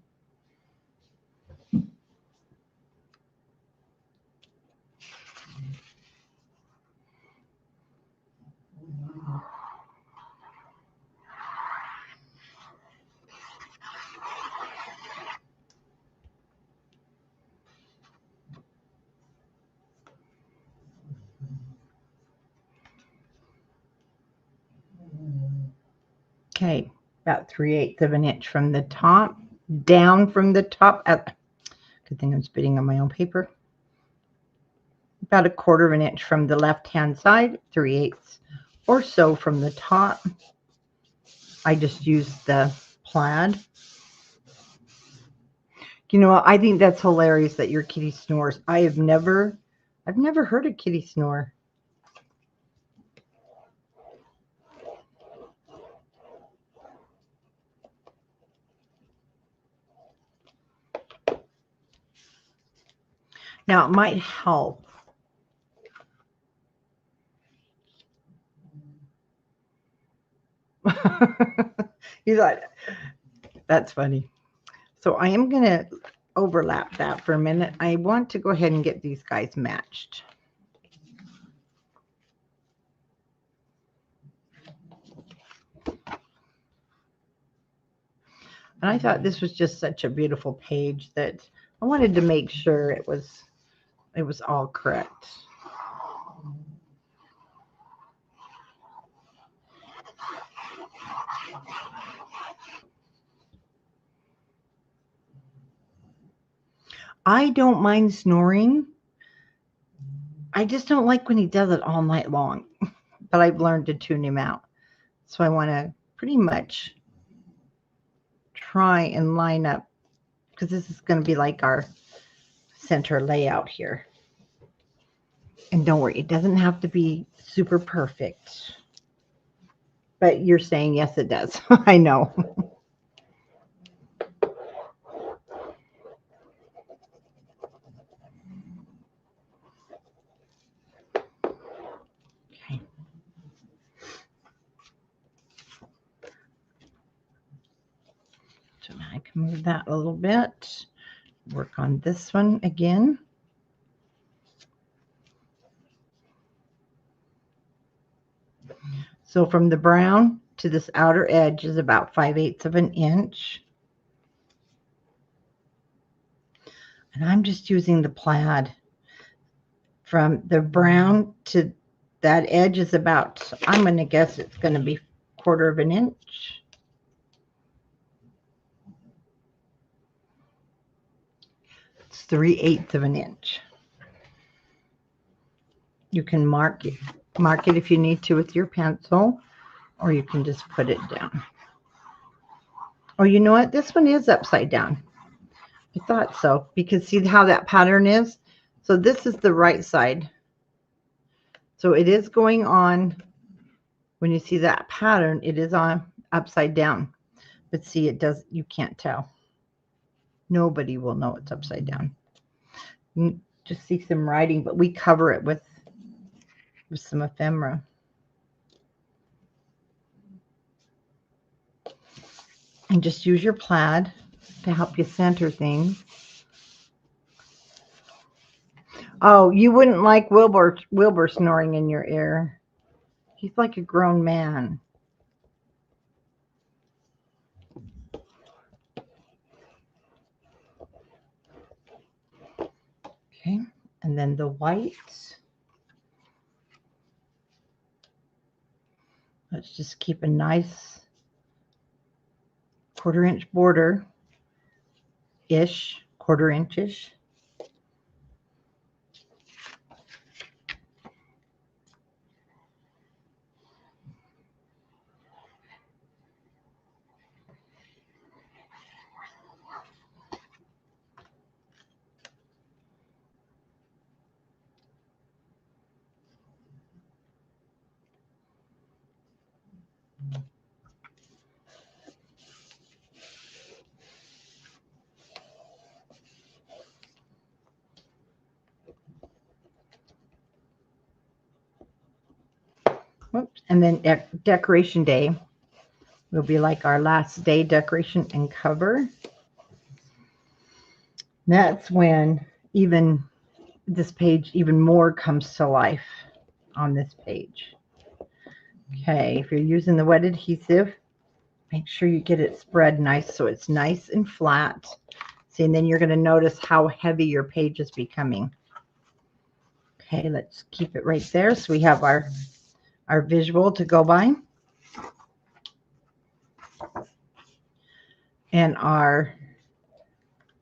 Okay, about 3/8 of an inch from the top, down from the top. Good thing I'm spitting on my own paper. About 1/4 of an inch from the left-hand side, 3/8 or so from the top. I just used the plaid. You know what? I think that's hilarious that your kitty snores. I've never heard a kitty snore. Now it might help. You thought that's funny. So I am going to overlap that for a minute. I want to go ahead and get these guys matched. And I thought this was just such a beautiful page that I wanted to make sure it was all correct. I don't mind snoring. I just don't like when he does it all night long. But I've learned to tune him out. So I want to pretty much try and line up, because this is going to be like our center layout here. And don't worry, it doesn't have to be super perfect. But you're saying yes, it does. I know. Okay. So now I can move that a little bit. Work on this one again. So from the brown to this outer edge is about 5/8 of an inch. And I'm just using the plaid. From the brown to that edge is about, I'm going to guess it's going to be 1/4 of an inch. It's 3/8 of an inch. You can mark it if you need to with your pencil, or you can just put it down. Oh, you know what? This one is upside down. I thought so, because see how that pattern is? So this is the right side. So it is going on, when you see that pattern, it is on upside down. But see, it does, you can't tell. Nobody will know it's upside down. You just see some writing, but we cover it with some ephemera. And just use your plaid to help you center things. Oh, you wouldn't like Wilbur snoring in your ear. He's like a grown man. Okay, and then the white. Let's just keep a nice 1/4 inch border-ish, 1/4 inch-ish. Whoops. And then decoration day will be like our last day decoration and cover. That's when even this page even more comes to life on this page. Okay, if you're using the wet adhesive, make sure you get it spread nice so it's nice and flat. See, and then you're going to notice how heavy your page is becoming. Okay, let's keep it right there so we have our visual to go by. and our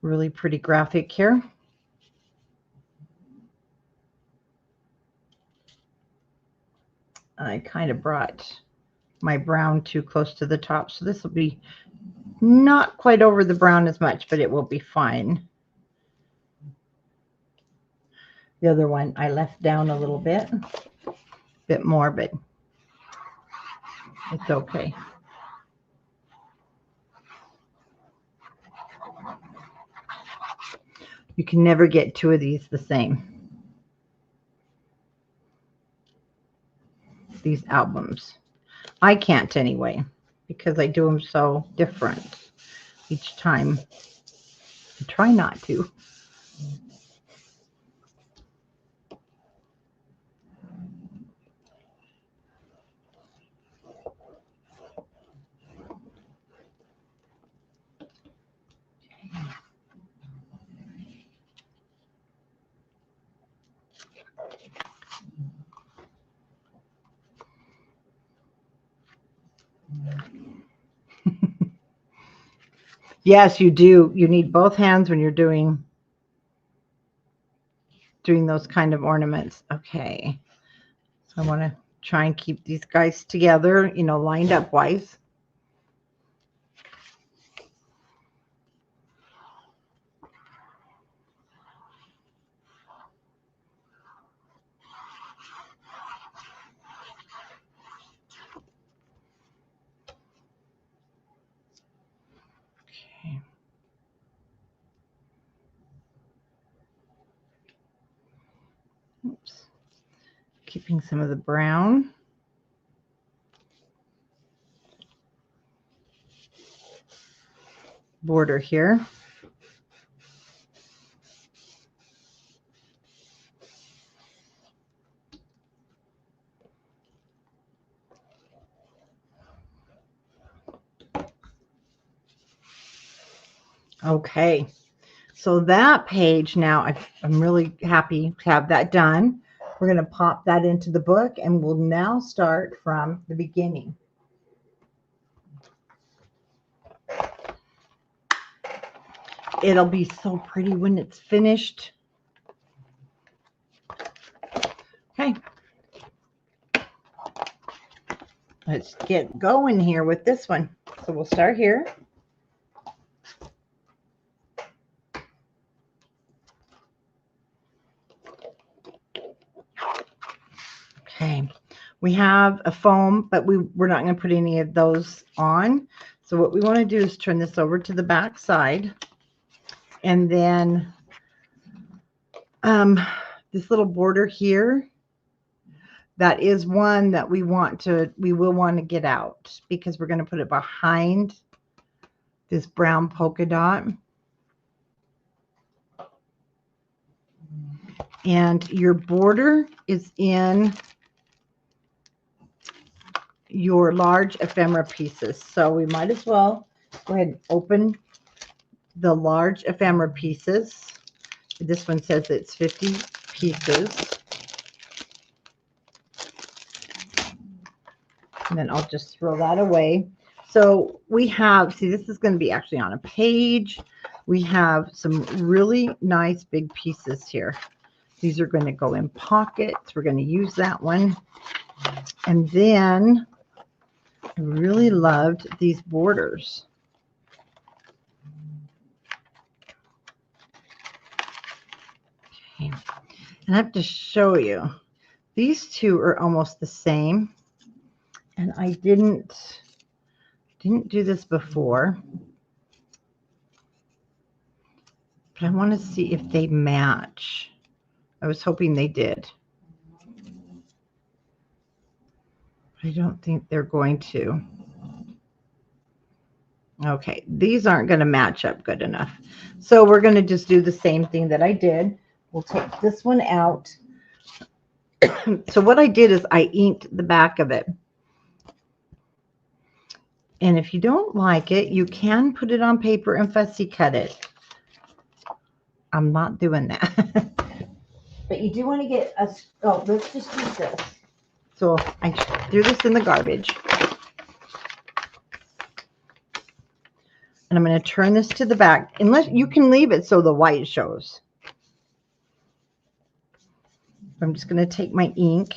really pretty graphic here. I kind of brought my brown too close to the top, so this will be not quite over the brown as much, but it will be fine. The other one I left down a little bit more, but it's okay. You can never get two of these the same. These albums. I can't anyway, because I do them so different each time. I try not to. Yes, you do. You need both hands when you're doing those kind of ornaments. Okay. So I want to try and keep these guys together, you know, lined up wise. Okay. Oops. Keeping some of the brown. Border here. Okay, so that page now, I'm really happy to have that done. We're going to pop that into the book, and we'll now start from the beginning. It'll be so pretty when it's finished. Okay, let's get going here with this one. So we'll start here. Okay, we have a foam, but we're not going to put any of those on. So what we want to do is turn this over to the back side, and then this little border here, that is one that we will want to get out, because we're going to put it behind this brown polka dot. And your border is in your large ephemera pieces. So we might as well go ahead and open the large ephemera pieces. This one says it's 50 pieces. And then I'll just throw that away. So we have, see, this is going to be actually on a page. We have some really nice big pieces here. These are going to go in pockets. We're going to use that one. And then I really loved these borders. Okay. And I have to show you, these two are almost the same. And I didn't do this before, but I want to see if they match. I was hoping they did. I don't think they're going to. Okay, these aren't going to match up good enough. So we're going to just do the same thing that I did. We'll take this one out. So what I did is I inked the back of it. And if you don't like it, you can put it on paper and fussy cut it. I'm not doing that. But you do want to get a, oh, let's just use this. So I threw this in the garbage. And I'm going to turn this to the back. Unless you can leave it so the white shows. I'm just going to take my ink.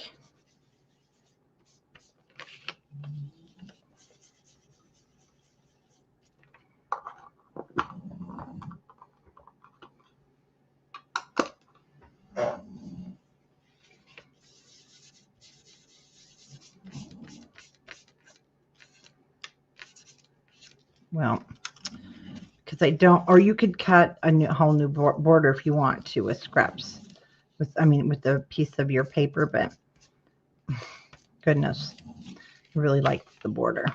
Well, because I don't, or you could cut a whole new border if you want to with scraps. With a piece of your paper, but goodness, I really like the border.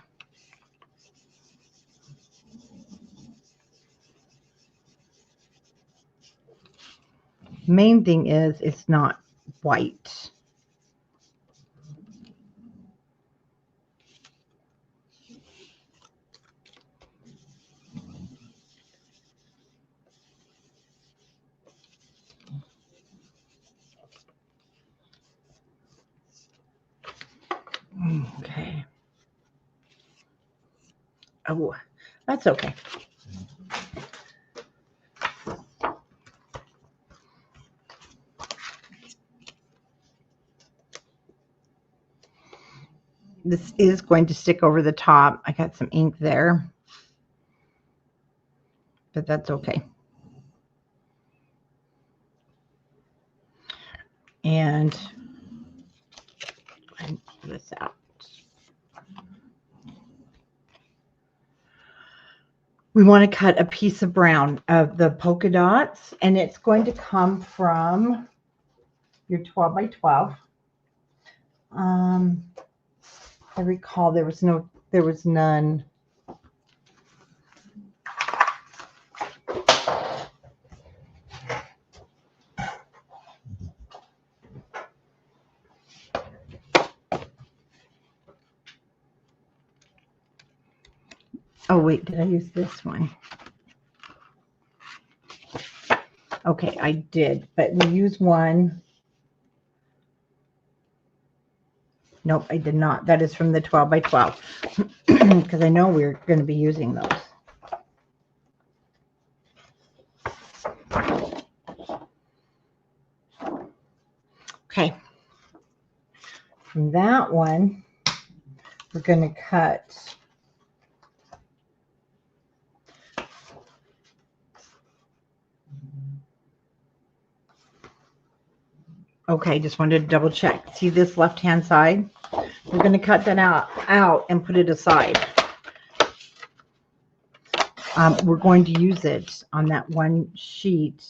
Main thing is it's not white. Okay. Oh, that's okay. This is going to stick over the top. I got some ink there, but that's okay. And pull this out. We want to cut a piece of brown of the polka dots, and it's going to come from your 12 by 12. I recall there was none. Oh wait, did I use this one? Okay, I did, but we use one. Nope, I did not. That is from the 12 by 12 because I know we're going to be using those. Okay. From that one, we're going to cut okay, just wanted to double check. See this left-hand side? We're going to cut that out and put it aside. We're going to use it on that one sheet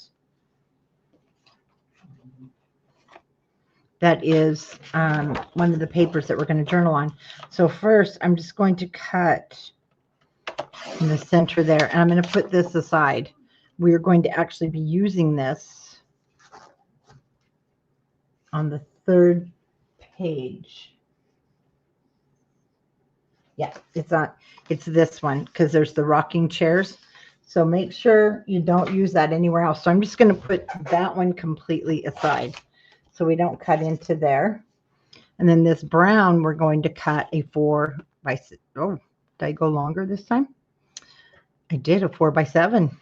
that is one of the papers that we're going to journal on. So first, I'm just going to cut in the center there, and I'm going to put this aside. We are going to actually be using this on the third page. Yeah, it's this one because there's the rocking chairs. So make sure you don't use that anywhere else. So I'm just going to put that one completely aside so we don't cut into there. And then this brown, we're going to cut a 4 by 6. Oh, did I go longer this time? I did a 4 by 7.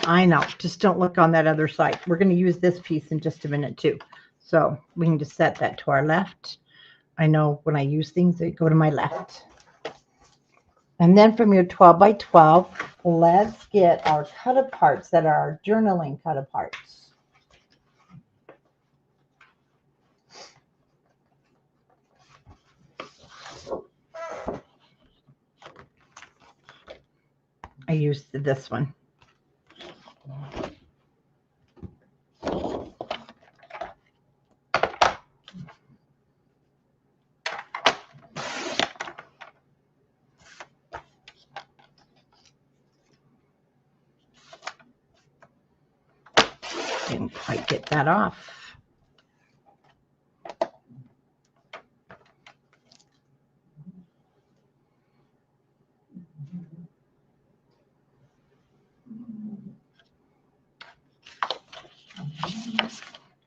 I know, just don't look on that other side. We're going to use this piece in just a minute too. So we can just set that to our left. I know when I use things, they go to my left. And then from your 12 by 12, let's get our cut aparts that are our journaling cut aparts. I used this one. Didn't quite get that off.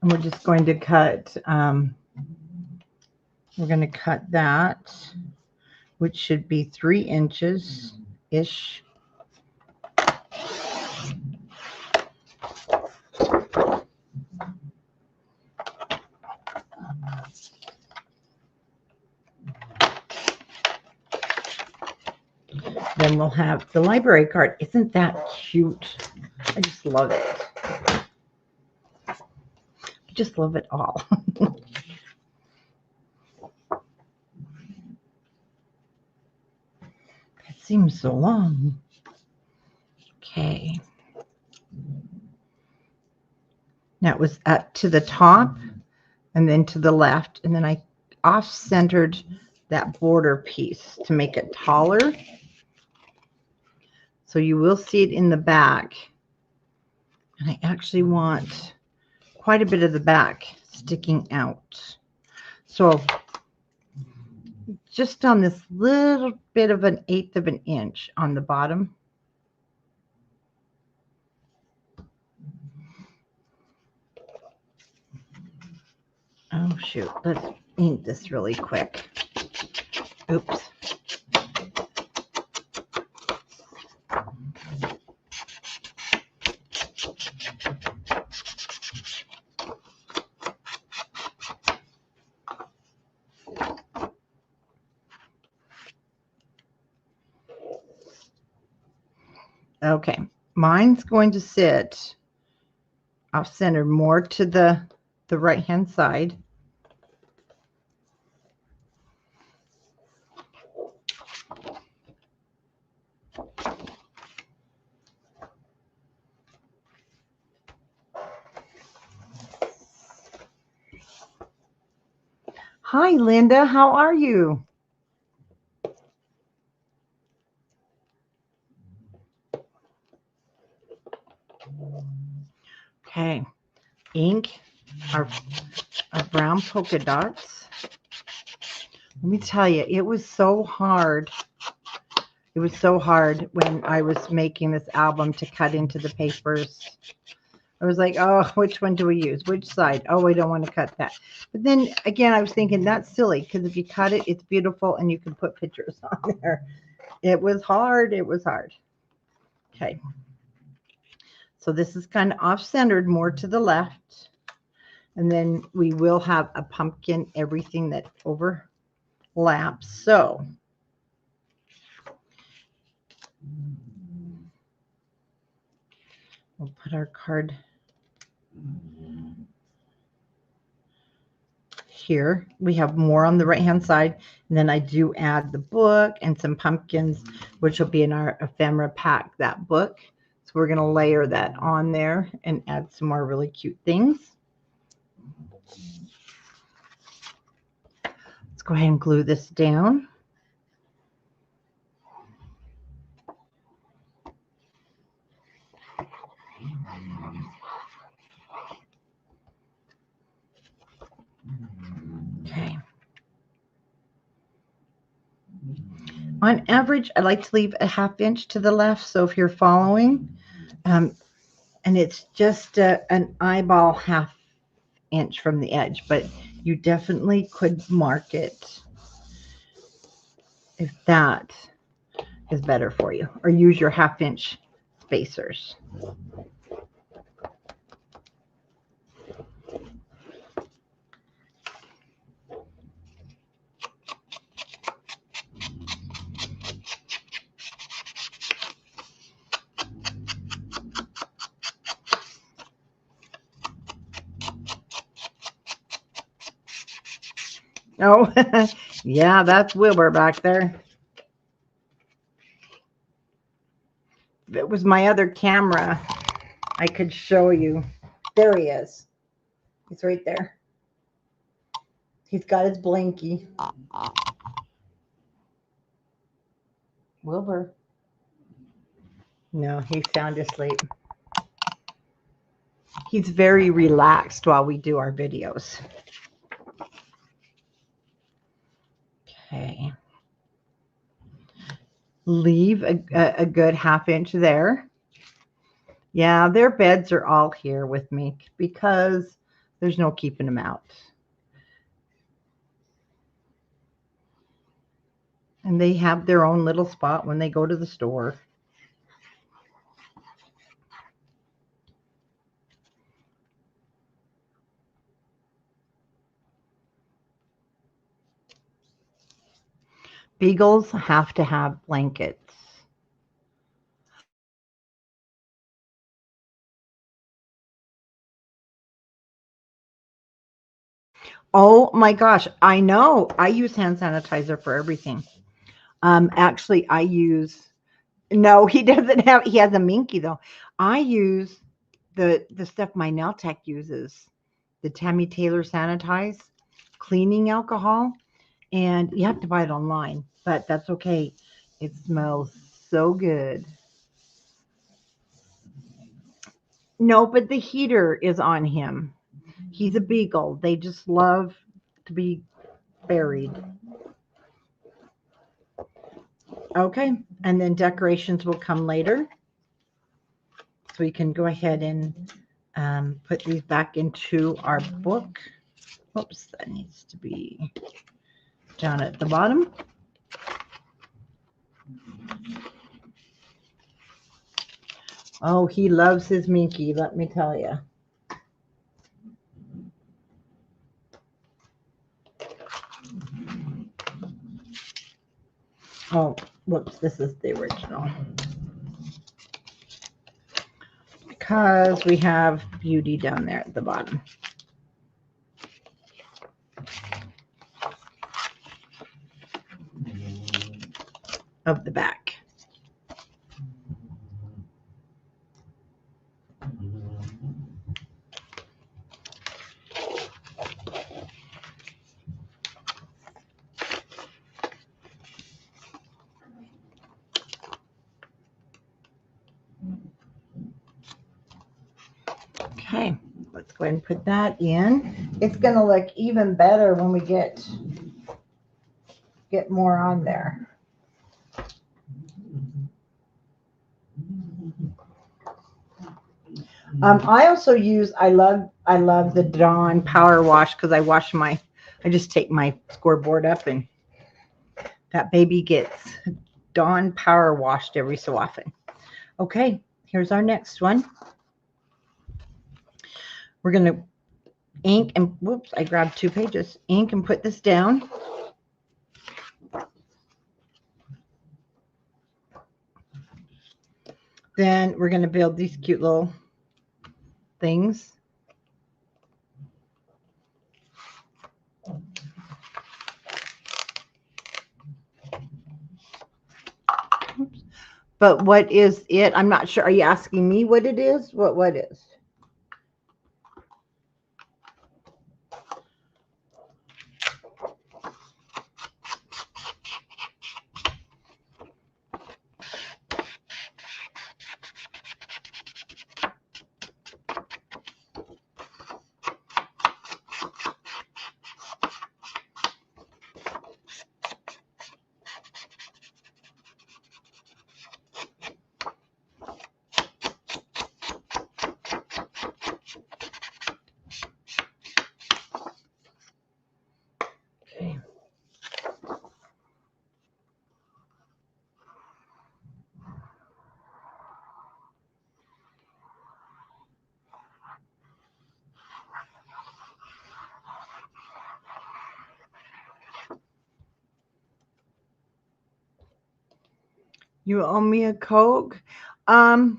And we're just going to cut, we're going to cut that, which should be 3 inches-ish. Then we'll have the library card. Isn't that cute? I just love it. I just love it all. It seems so long. Okay. Now it was up to the top and then to the left, and then I off-centered that border piece to make it taller. So you will see it in the back. And I actually want quite a bit of the back sticking out. So just on this little bit of 1/8 of an inch on the bottom. Oh shoot, let's ink this really quick. Oops. Okay, mine's going to sit off center more to the right hand side. Hi, Linda. How are you? Okay, ink our brown polka dots. Let me tell you, it was so hard. It was so hard when I was making this album to cut into the papers. I was like, oh, which one do we use? Which side? Oh, I don't want to cut that. But then again, I was thinking that's silly because if you cut it, it's beautiful and you can put pictures on there. It was hard. It was hard. Okay. So this is kind of off-centered more to the left. And then we will have a pumpkin, everything that overlaps. So we'll put our card here. We have more on the right hand side, and then I do add the book and some pumpkins, which will be in our ephemera pack, that book. So we're going to layer that on there and add some more really cute things. Let's go ahead and glue this down. Okay. On average, I like to leave a 1/2 inch to the left. So if you're following, and it's just an eyeball 1/2 inch from the edge, but you definitely could mark it if that is better for you, or use your 1/2 inch spacers. Oh, yeah, that's Wilbur back there. If it was my other camera, I could show you. There he is. He's right there. He's got his blankie. Wilbur. No, he's sound asleep. He's very relaxed while we do our videos. Okay. Leave a good 1/2 inch there. Yeah, their beds are all here with me because There's no keeping them out. And they have their own little spot when they go to the store. Beagles have to have blankets. Oh my gosh, I know. I use hand sanitizer for everything. Actually, I use no, he doesn't have. He has a minky though. I use the stuff my nail tech uses, the Tammy Taylor Sanitize cleaning alcohol, and you have to buy it online, but that's okay. It smells so good. No, but the heater is on him. He's a beagle. They just love to be buried. Okay, and then decorations will come later. So we can go ahead and put these back into our book. Oops, that needs to be down at the bottom. Oh, he loves his Minky, let me tell you. Oh, whoops, this is the original. Because we have Beauty down there at the bottom of the back. Okay, let's go ahead and put that in. It's going to look even better when we get more on there. I also use, I love the Dawn Power Wash because I just take my scoreboard up and that baby gets Dawn Power Washed every so often. Okay, here's our next one. We're going to ink and, whoops, I grabbed 2 pages. Ink and put this down. Then we're going to build these cute little things. Oops. But what is it? I'm not sure. Are you asking me what it is? What is? Okay. You owe me a Coke? That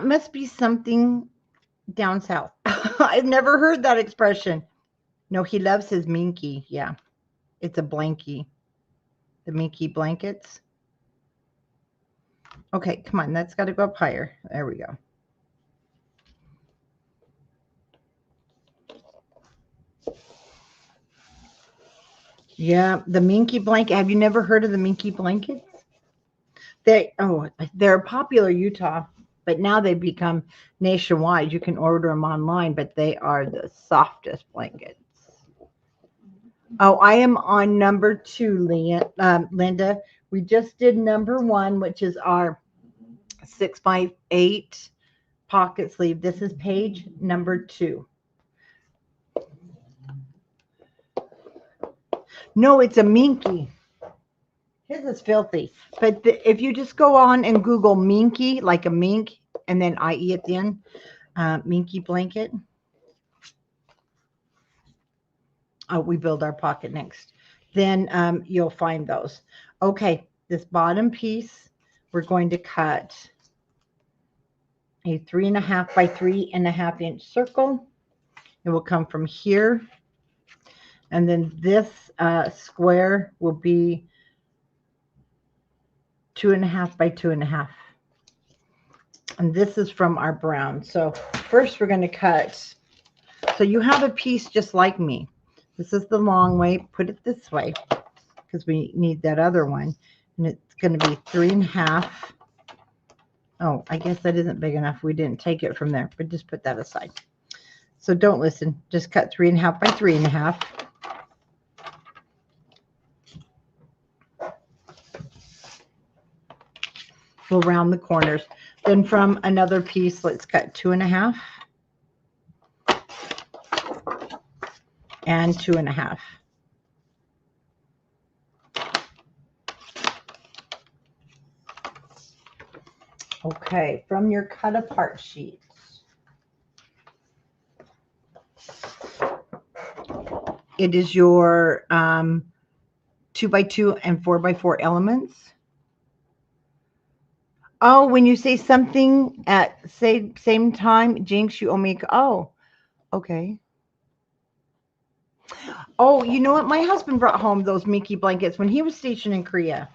must be something down south. I've never heard that expression. No, he loves his Minky. Yeah, it's a blankie. The Minky blankets. Okay, come on. That's got to go up higher. There we go. Yeah, the Minky blanket. Have you never heard of the Minky blankets? They're popular in Utah, but now they've become nationwide. You can order them online, but they are the softest blankets. Oh, I am on number 2, Linda. We just did number 1, which is our 6x8 pocket sleeve. This is page number 2. No, it's a minky. His is filthy. But if you just go on and Google minky, like a mink, and then IE at the end, minky blanket. Oh, we build our pocket next. Then you'll find those. Okay, this bottom piece, we're going to cut a 3.5 by 3.5 inch circle. It will come from here. And then this square will be 2.5 by 2.5. And this is from our brown. So first we're going to cut. So you have a piece just like me. This is the long way. Put it this way because we need that other one. And it's going to be 3.5. Oh, I guess that isn't big enough. We didn't take it from there, but just put that aside. So don't listen. Just cut 3.5 by 3.5. We'll round the corners. Then from another piece, let's cut 2.5 and 2.5. Okay, from your cut apart sheet. It is your 2x2 and 4x4 elements. Oh, when you say something at same time, Jinx, you owe me. Oh, okay. Oh, you know what? My husband brought home those Mickey blankets when he was stationed in Korea.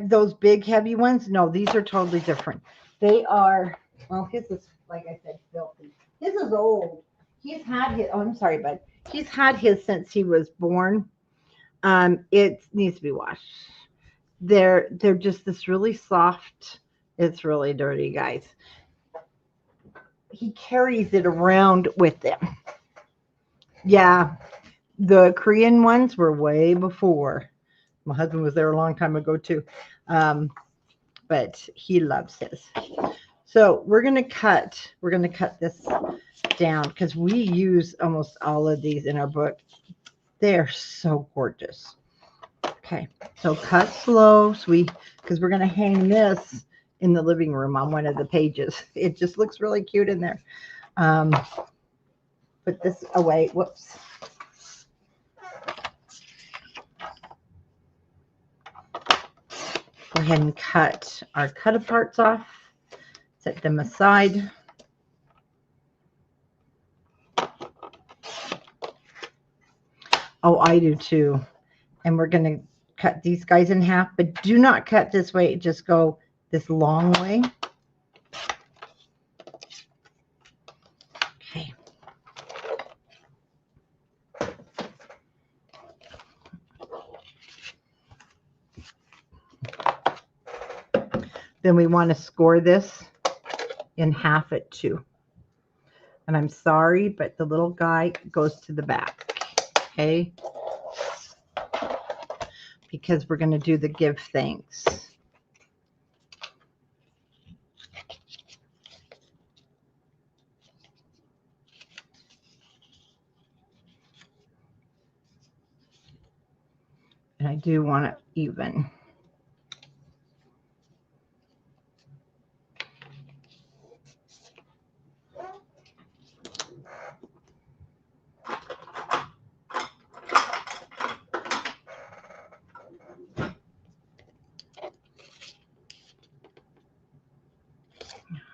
Those big, heavy ones. No, these are totally different. They are. Well, his is, like I said, filthy. His is old. He's had his. Oh, I'm sorry, bud. He's had his since he was born. It needs to be washed. They're just this really soft. It's really dirty, guys. He carries it around with him. Yeah, the Korean ones were way before. My husband was there a long time ago too, but he loves his. So we're gonna cut this down because we use almost all of these in our book. They're so gorgeous. Okay, so cut slow, because we're gonna hang this in the living room on one of the pages. It just looks really cute in there. Put this away. Whoops. Go ahead and cut our cut aparts off. Set them aside. Oh, I do too. And we're going to cut these guys in half, but do not cut this way. Just go this long way. Okay. Then we want to score this in half at 2. And I'm sorry, but the little guy goes to the back. Okay. Because we're going to do the give thanks. And I do want it even.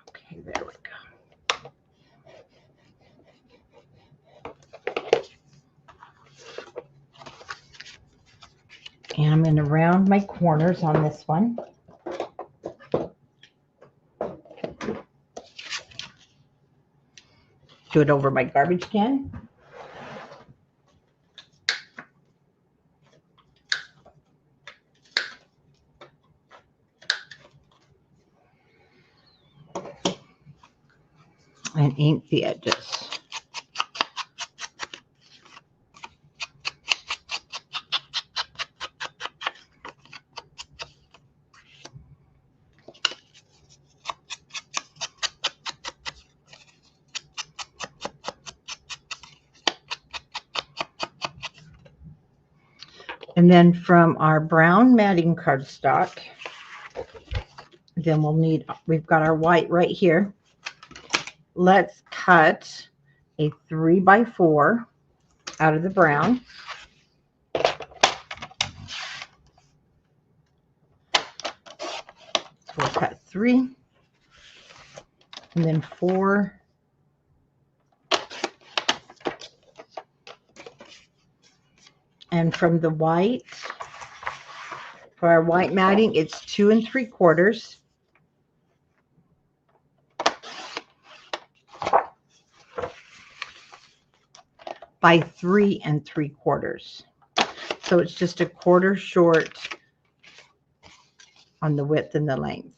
Okay, there we go. And I'm going to round my corners on this one. Do it over my garbage can. And ink the edges. And then from our brown matting cardstock, then we've got our white right here. Let's cut a 3x4 out of the brown. So we'll cut 3 and then 4. And from the white, for our white matting, it's 2 3/4 by 3 3/4. So it's just a quarter short on the width and the length.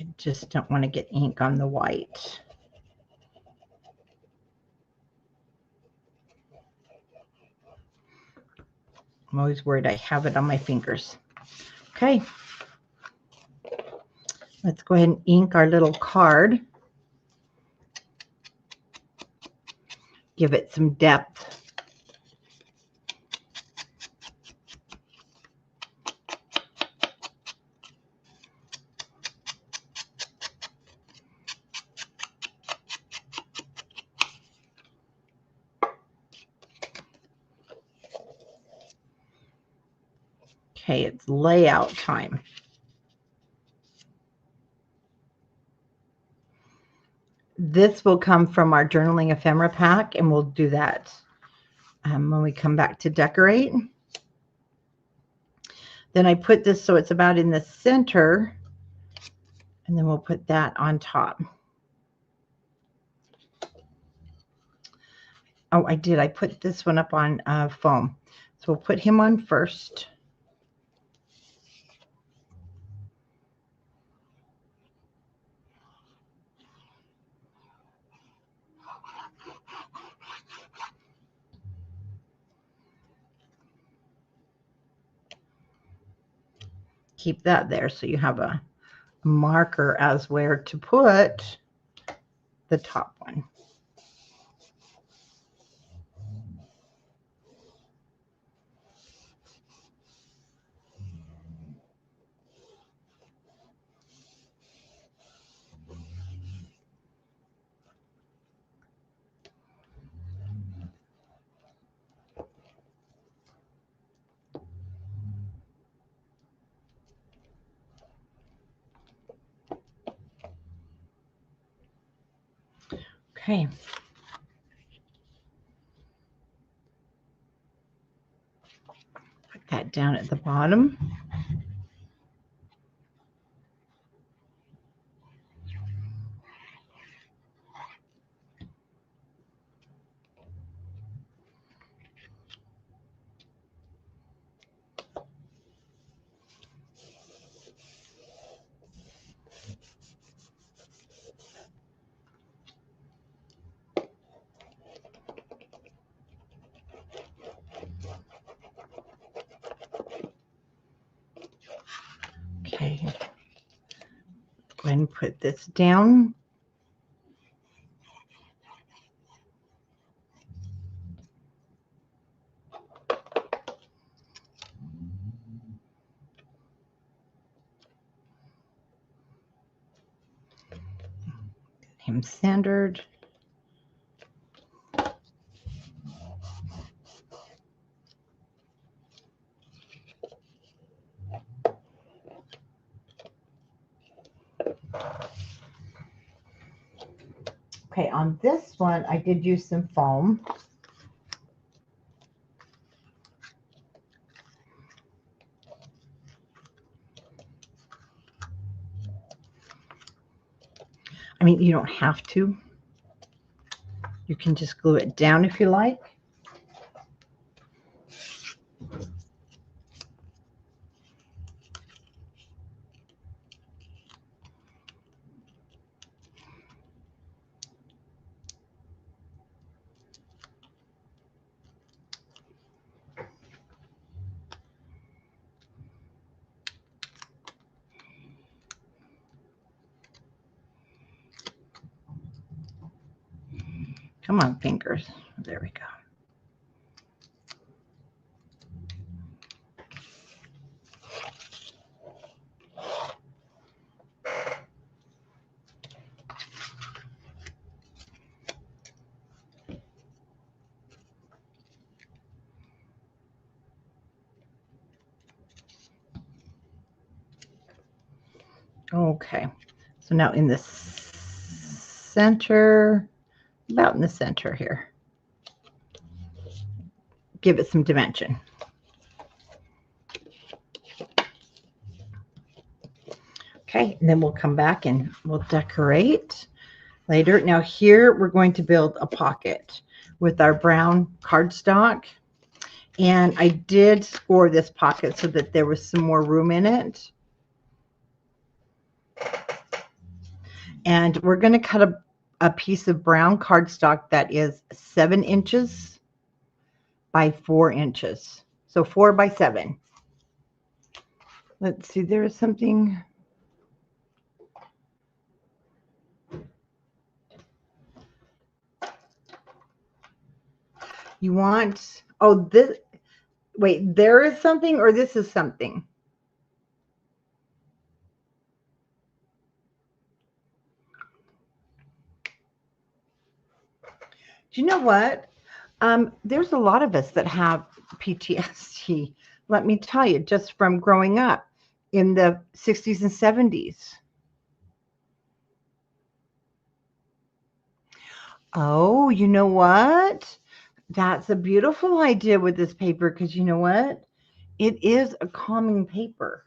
I just don't want to get ink on the white. I'm always worried I have it on my fingers. Okay. Let's go ahead and ink our little card. Give it some depth. Okay, it's layout time. This will come from our journaling ephemera pack, and we'll do that when we come back to decorate. Then I put this so it's about in the center, and then we'll put that on top. Oh, I did. I put this one up on foam. So we'll put him on first. Keep that there so you have a marker as where to put the top one. Okay. Put that down at the bottom. Okay. Go ahead and put this down. Him centered. Okay, on this one, I did use some foam. I mean, you don't have to. You can just glue it down if you like. Come on, fingers. There we go. Okay, so now in the center, about in the center here, give it some dimension. Okay, and then we'll come back and we'll decorate later. Now here we're going to build a pocket with our brown cardstock. And I did score this pocket so that there was some more room in it. And we're going to cut a piece of brown cardstock that is 7 inches by 4 inches. So 4 by 7. Let's see, there is something. You want, oh, this, wait, there is something or this is something? Do you know what? There's a lot of us that have PTSD. Let me tell you, just from growing up in the 60s and 70s. Oh, you know what? That's a beautiful idea with this paper because you know what? It is a calming paper.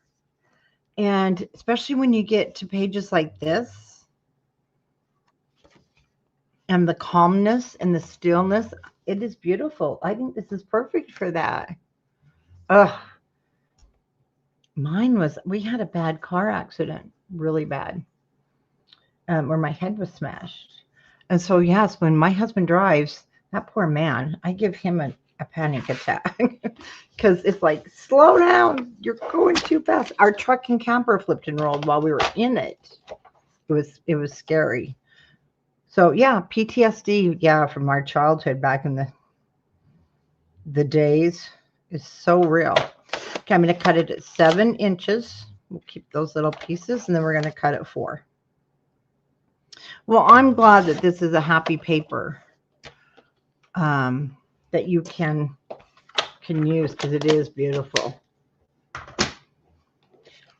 And especially when you get to pages like this and the calmness and the stillness, it is beautiful. I think this is perfect for that. Ugh. Mine was, we had a bad car accident, really bad, where my head was smashed. And so, yes, when my husband drives, that poor man, I give him a panic attack because it's like, slow down, you're going too fast. Our truck and camper flipped and rolled while we were in it. It was scary. So yeah, PTSD, yeah, from our childhood back in the days is so real. Okay, I'm going to cut it at 7 inches. We'll keep those little pieces, and then we're going to cut it 4. Well, I'm glad that this is a happy paper that you can use because it is beautiful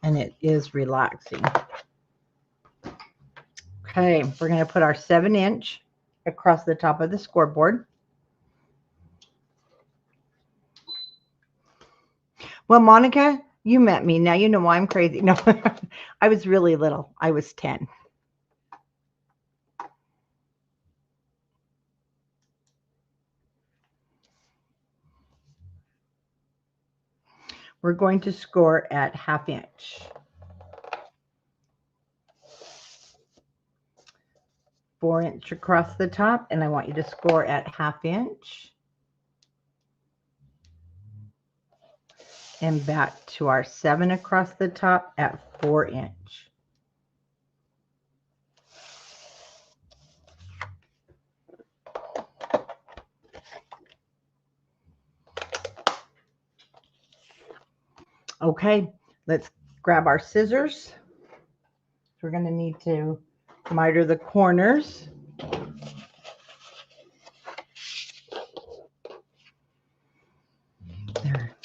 and it is relaxing. Okay, we're going to put our 7-inch across the top of the scoreboard. Well, Monica, you met me. Now you know why I'm crazy. No, I was really little. I was 10. We're going to score at 1/2 inch. 4-inch across the top, and I want you to score at 1/2 inch. And back to our 7 across the top at 4-inch. Okay, let's grab our scissors. We're going to need to miter the corners. There.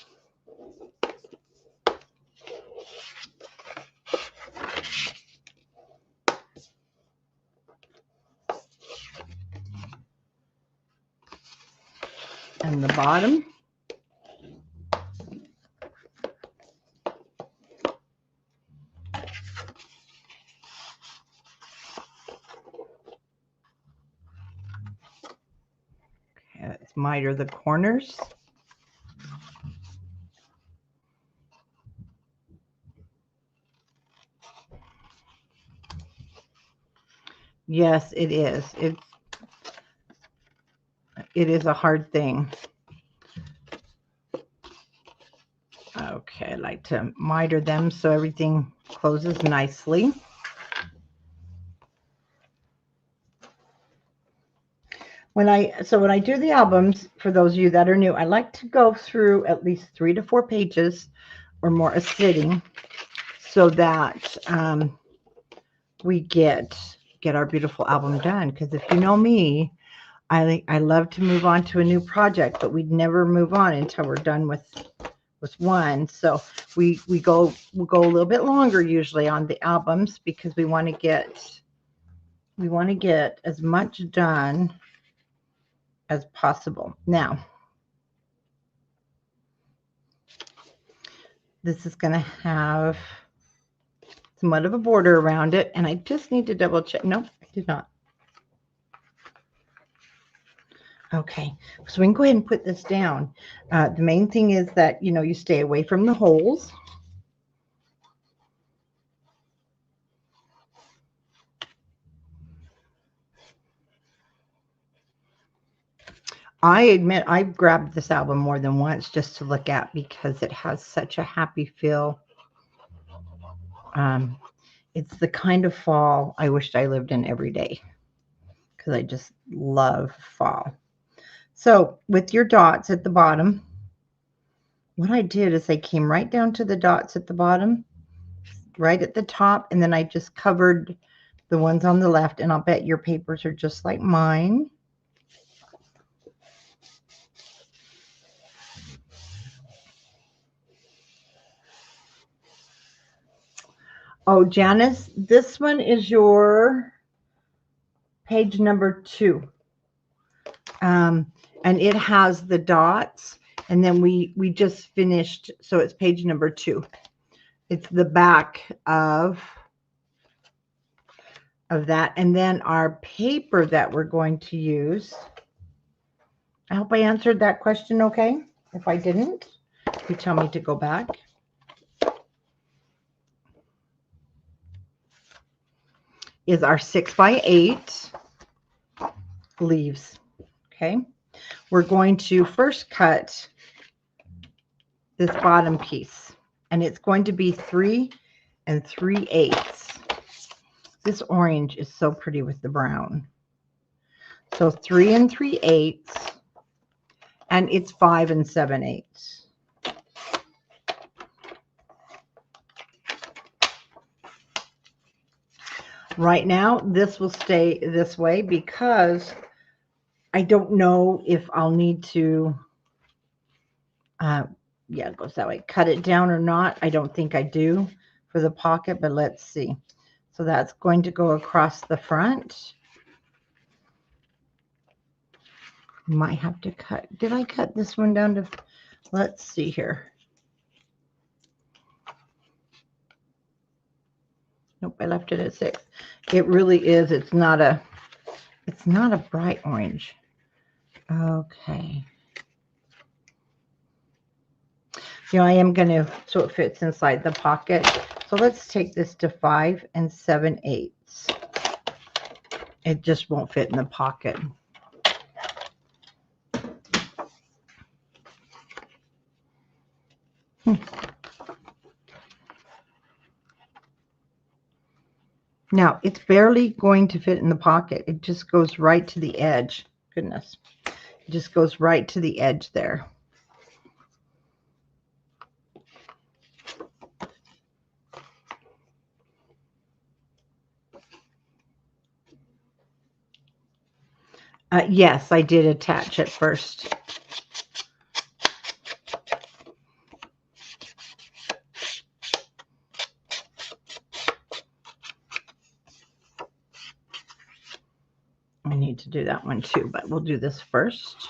And the bottom. miter the corners. Yes, it is. It is a hard thing. Okay, I like to miter them so everything closes nicely. When I do the albums, for those of you that are new, I like to go through at least 3 to 4 pages or more a sitting, so that we get our beautiful album done. Because if you know me, I love to move on to a new project, but we'd never move on until we're done with one. So we'll go a little bit longer usually on the albums, because we want to get as much done as possible. Now, this is going to have somewhat of a border around it, and I just need to double check. Nope, I did not. Okay, so we can go ahead and put this down. The main thing is that, you know, you stay away from the holes. I admit I've grabbed this album more than once just to look at, because it has such a happy feel. It's the kind of fall I wished I lived in every day, because I just love fall. So with your dots at the bottom, what I did is I came right down to the dots at the bottom, right at the top, and then I just covered the ones on the left, and I'll bet your papers are just like mine. Oh, Janice, this one is your page number 2. And it has the dots, and then we just finished, so it's page number 2. It's the back of that, and then our paper that we're going to use. I hope I answered that question okay. If I didn't, you tell me to go back. Is our 6x8 leaves. Okay, we're going to first cut this bottom piece, and it's going to be 3 3/8. This orange is so pretty with the brown. So 3 3/8, and it's 5 7/8. Right now, this will stay this way because I don't know if I'll need to, yeah, it goes that way, cut it down or not. I don't think I do for the pocket, but let's see. So that's going to go across the front. Might have to cut. Did I cut this one down to, let's see here. Nope, I left it at 6. It really is. It's not a bright orange. Okay. You know, I am going to, so it fits inside the pocket. So let's take this to 5 7/8. It just won't fit in the pocket. Now, it's barely going to fit in the pocket. It just goes right to the edge. Goodness. It just goes right to the edge there. Yes, I did attach it first. I need to do that one too, but we'll do this first.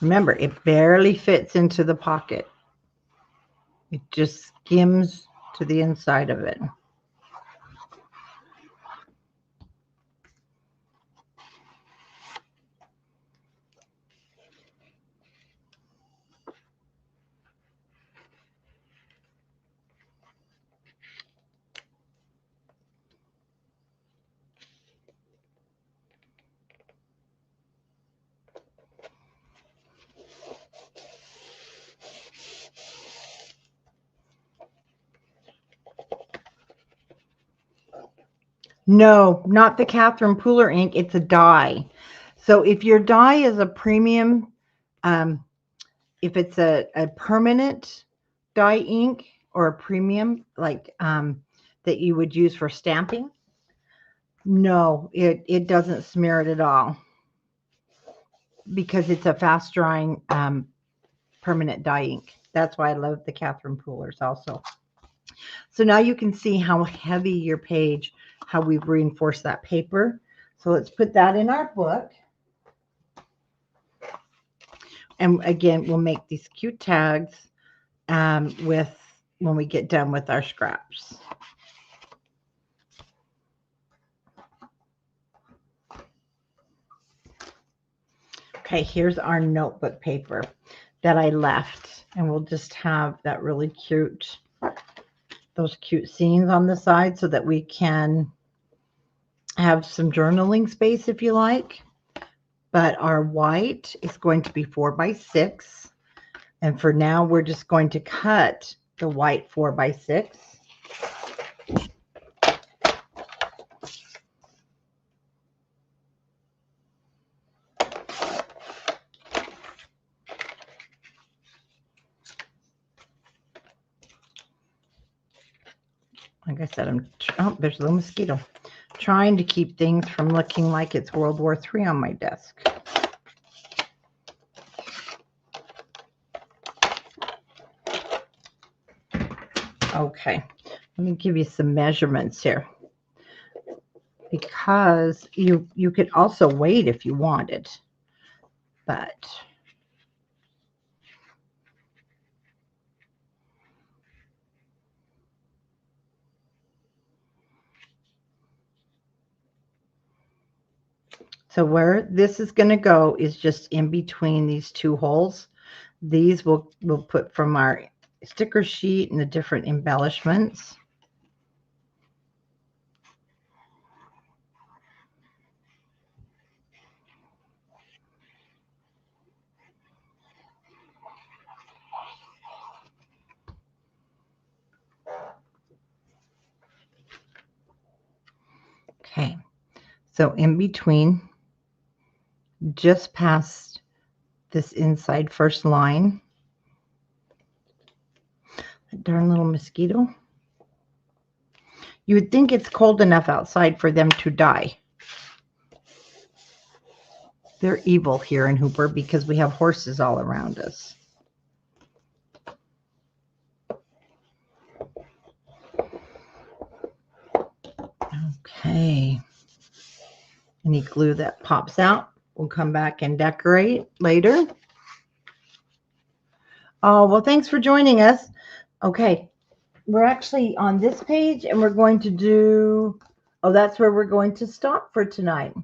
Remember, it barely fits into the pocket. It just skims to the inside of it. No, not the Catherine Pooler ink. It's a dye. So if your dye is a premium, if it's a permanent dye ink or a premium, like that you would use for stamping, no, it doesn't smear it at all because it's a fast drying permanent dye ink. That's why I love the Catherine Poolers also. So now you can see how heavy your page, how we've reinforced that paper. So let's put that in our book. And again, we'll make these cute tags with when we get done with our scraps. Okay, here's our notebook paper that I left. And we'll just have that really cute, those cute scenes on the side so that we can have some journaling space if you like. But our white is going to be 4x6. And for now, we're just going to cut the white 4x6. Like I said, oh, there's a little mosquito. Trying to keep things from looking like it's World War III on my desk. Okay, let me give you some measurements here. Because you could also wait if you wanted, but so where this is going to go is just in between these two holes. These we'll put from our sticker sheet and the different embellishments. Okay, so in between, just past this inside first line, that darn little mosquito. You would think it's cold enough outside for them to die. They're evil here in Hooper because we have horses all around us. Okay. Any glue that pops out, we'll come back and decorate later. Oh, well, thanks for joining us. Okay, we're actually on this page and we're going to do, oh, that's where we're going to stop for tonight.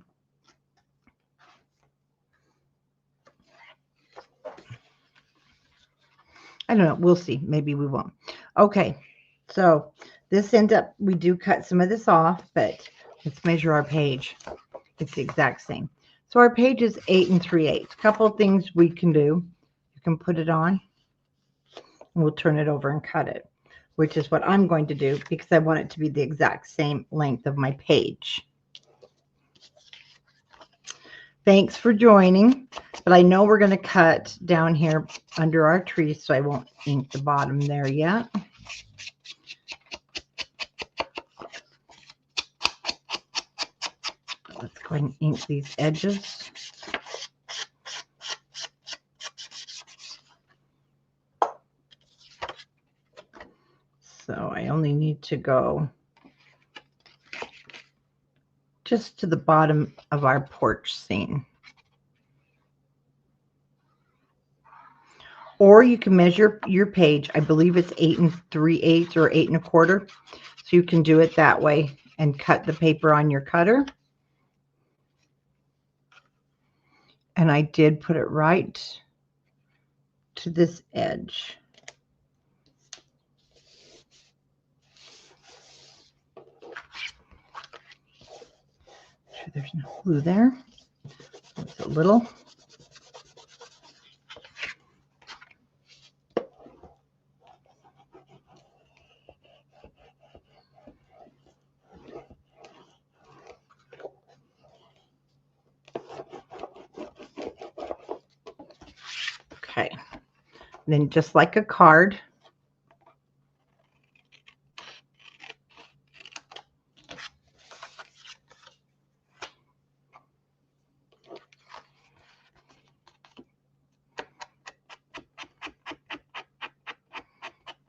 I don't know. We'll see. Maybe we won't. Okay, so this ends up, we do cut some of this off, but let's measure our page. It's the exact same. So our page is 8 3/8. A couple of things we can do. You can put it on and we'll turn it over and cut it, which is what I'm going to do because I want it to be the exact same length of my page. Thanks for joining, but I know we're going to cut down here under our tree, so I won't ink the bottom there yet. Let's go ahead and ink these edges. So I only need to go just to the bottom of our porch scene. or you can measure your page. I believe it's 8 3/8 or 8 1/4. So you can do it that way and cut the paper on your cutter. And I did put it right to this edge. Make sure there's no glue there. Just a little. Okay. Then just like a card,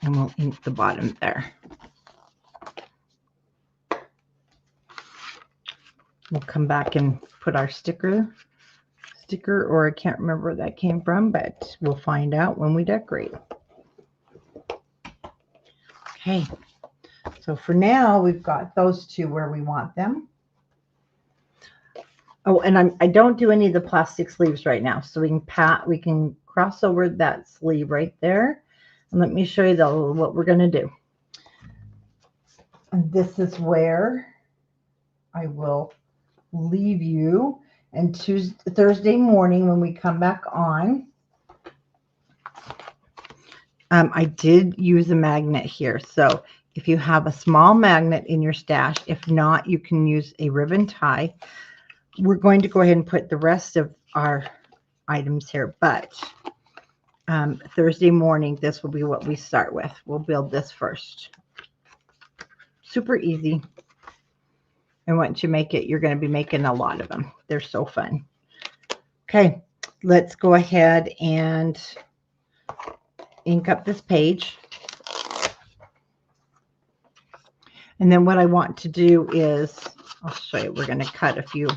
and we'll ink the bottom there. We'll come back and put our sticker, or I can't remember where that came from, but we'll find out when we decorate. Okay, so for now we've got those two where we want them. Oh, and I don't do any of the plastic sleeves right now, so we can cross over that sleeve right there, and let me show you what we're going to do. And this is where I will leave you. And Thursday morning when we come back on, I did use a magnet here. So if you have a small magnet in your stash, if not, you can use a ribbon tie. We're going to go ahead and put the rest of our items here, but Thursday morning, this will be what we start with. We'll build this first. Super easy. And once you make it, you're going to be making a lot of them. They're so fun. Okay, let's go ahead and ink up this page. And then what I want to do is, I'll show you, we're going to cut a few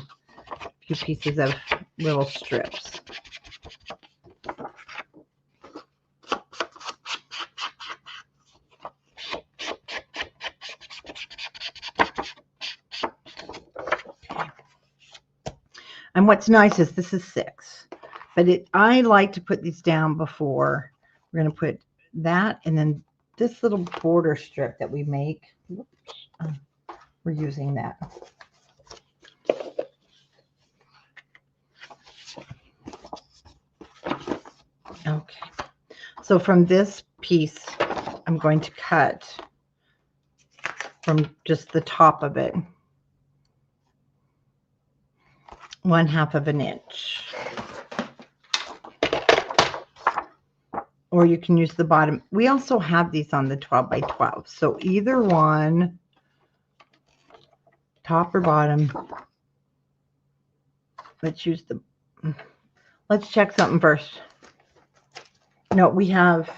pieces of little strips. And what's nice is this is 6, but I like to put these down before. We're going to put that, and then this little border strip that we make. We're using that. Okay, so from this piece, I'm going to cut from just the top of it 1/2 of an inch. Or you can use the bottom. We also have these on the 12 by 12. So either one, top or bottom. Let's check something first. No, we have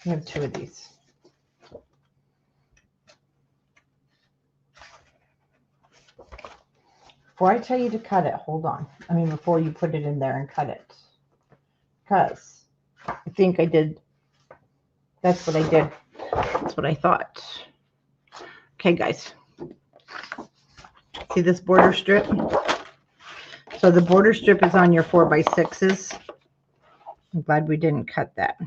2 of these. Before I tell you to cut it, hold on. I mean, before you put it in there and cut it. Because I think I did. That's what I did. That's what I thought. Okay, guys. See this border strip? So the border strip is on your 4 by 6s. I'm glad we didn't cut that.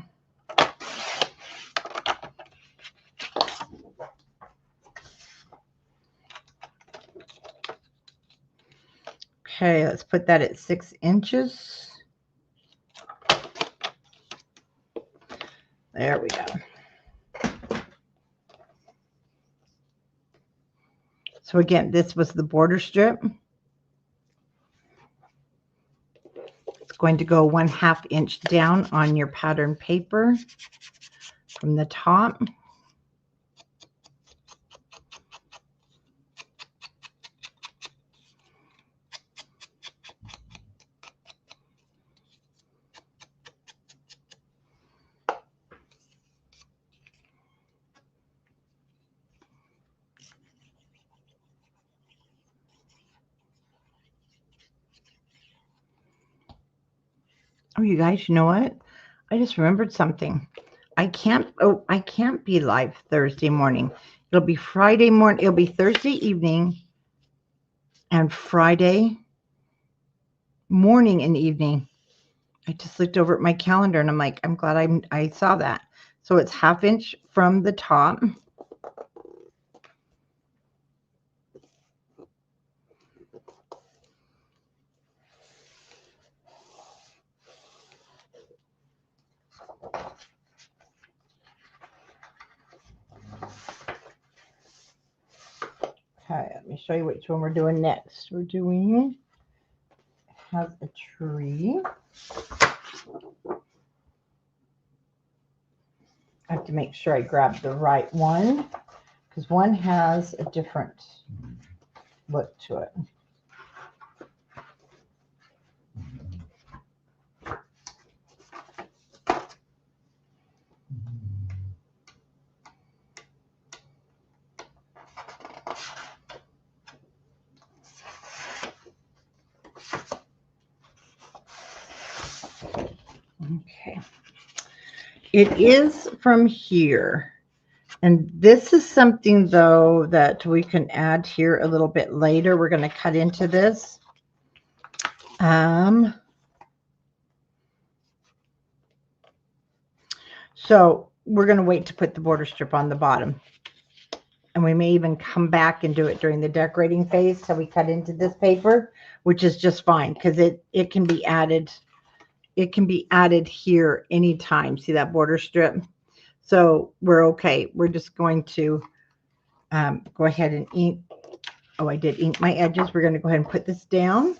Okay, let's put that at 6 inches. There we go. So again, this was the border strip. It's going to go 1/2 inch down on your pattern paper from the top. Oh, you guys, you know what? I just remembered something. I can't be live Thursday morning. It'll be Friday morning. It'll be Thursday evening and Friday morning and evening. I just looked over at my calendar and I'm like, I'm glad I saw that. So it's 1/2 inch from the top. Okay, let me show you which one we're doing next. We're doing have a tree. I have to make sure I grab the right one because one has a different look to it. Okay. It is from here. And this is something, though, that we can add here a little bit later. We're going to cut into this. So we're going to wait to put the border strip on the bottom. And we may even come back and do it during the decorating phase. So we cut into this paper, which is just fine because it can be added. It can be added here anytime. See that border strip? So we're okay. We're just going to go ahead and ink. Oh, I did ink my edges. We're going to go ahead and put this down.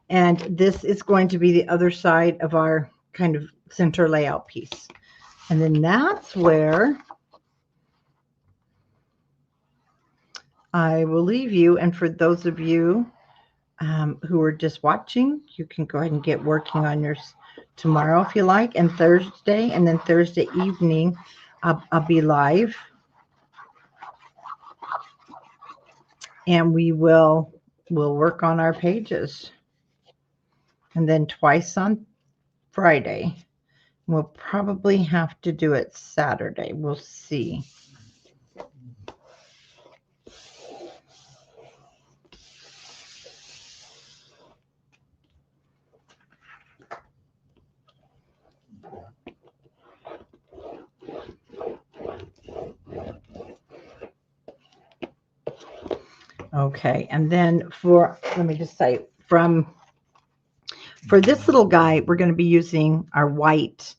And this is going to be the other side of our kind of center layout piece. And then that's where I will leave you. And for those of you who are just watching, you can go ahead and get working on yours tomorrow if you like, and Thursday, and then Thursday evening I'll be live, and we'll work on our pages, and then twice on Friday. We'll probably have to do it Saturday. We'll see. Okay, and then let me just say, for this little guy, we're going to be using our white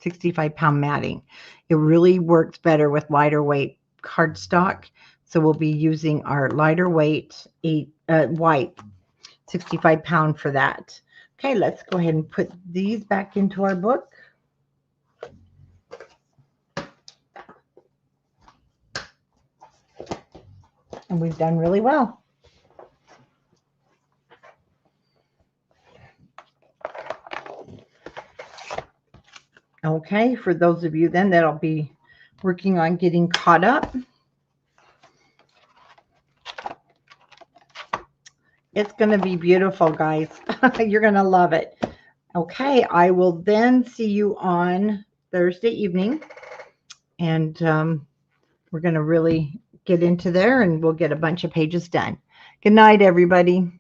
65-pound matting. It really works better with lighter weight cardstock. So we'll be using our lighter weight white 65-pound for that. Okay, let's go ahead and put these back into our book. And we've done really well. Okay, for those of you then that'll be working on getting caught up, it's going to be beautiful, guys. You're going to love it. Okay, I will then see you on Thursday evening, and we're going to really get into there, and we'll get a bunch of pages done. Good night, everybody.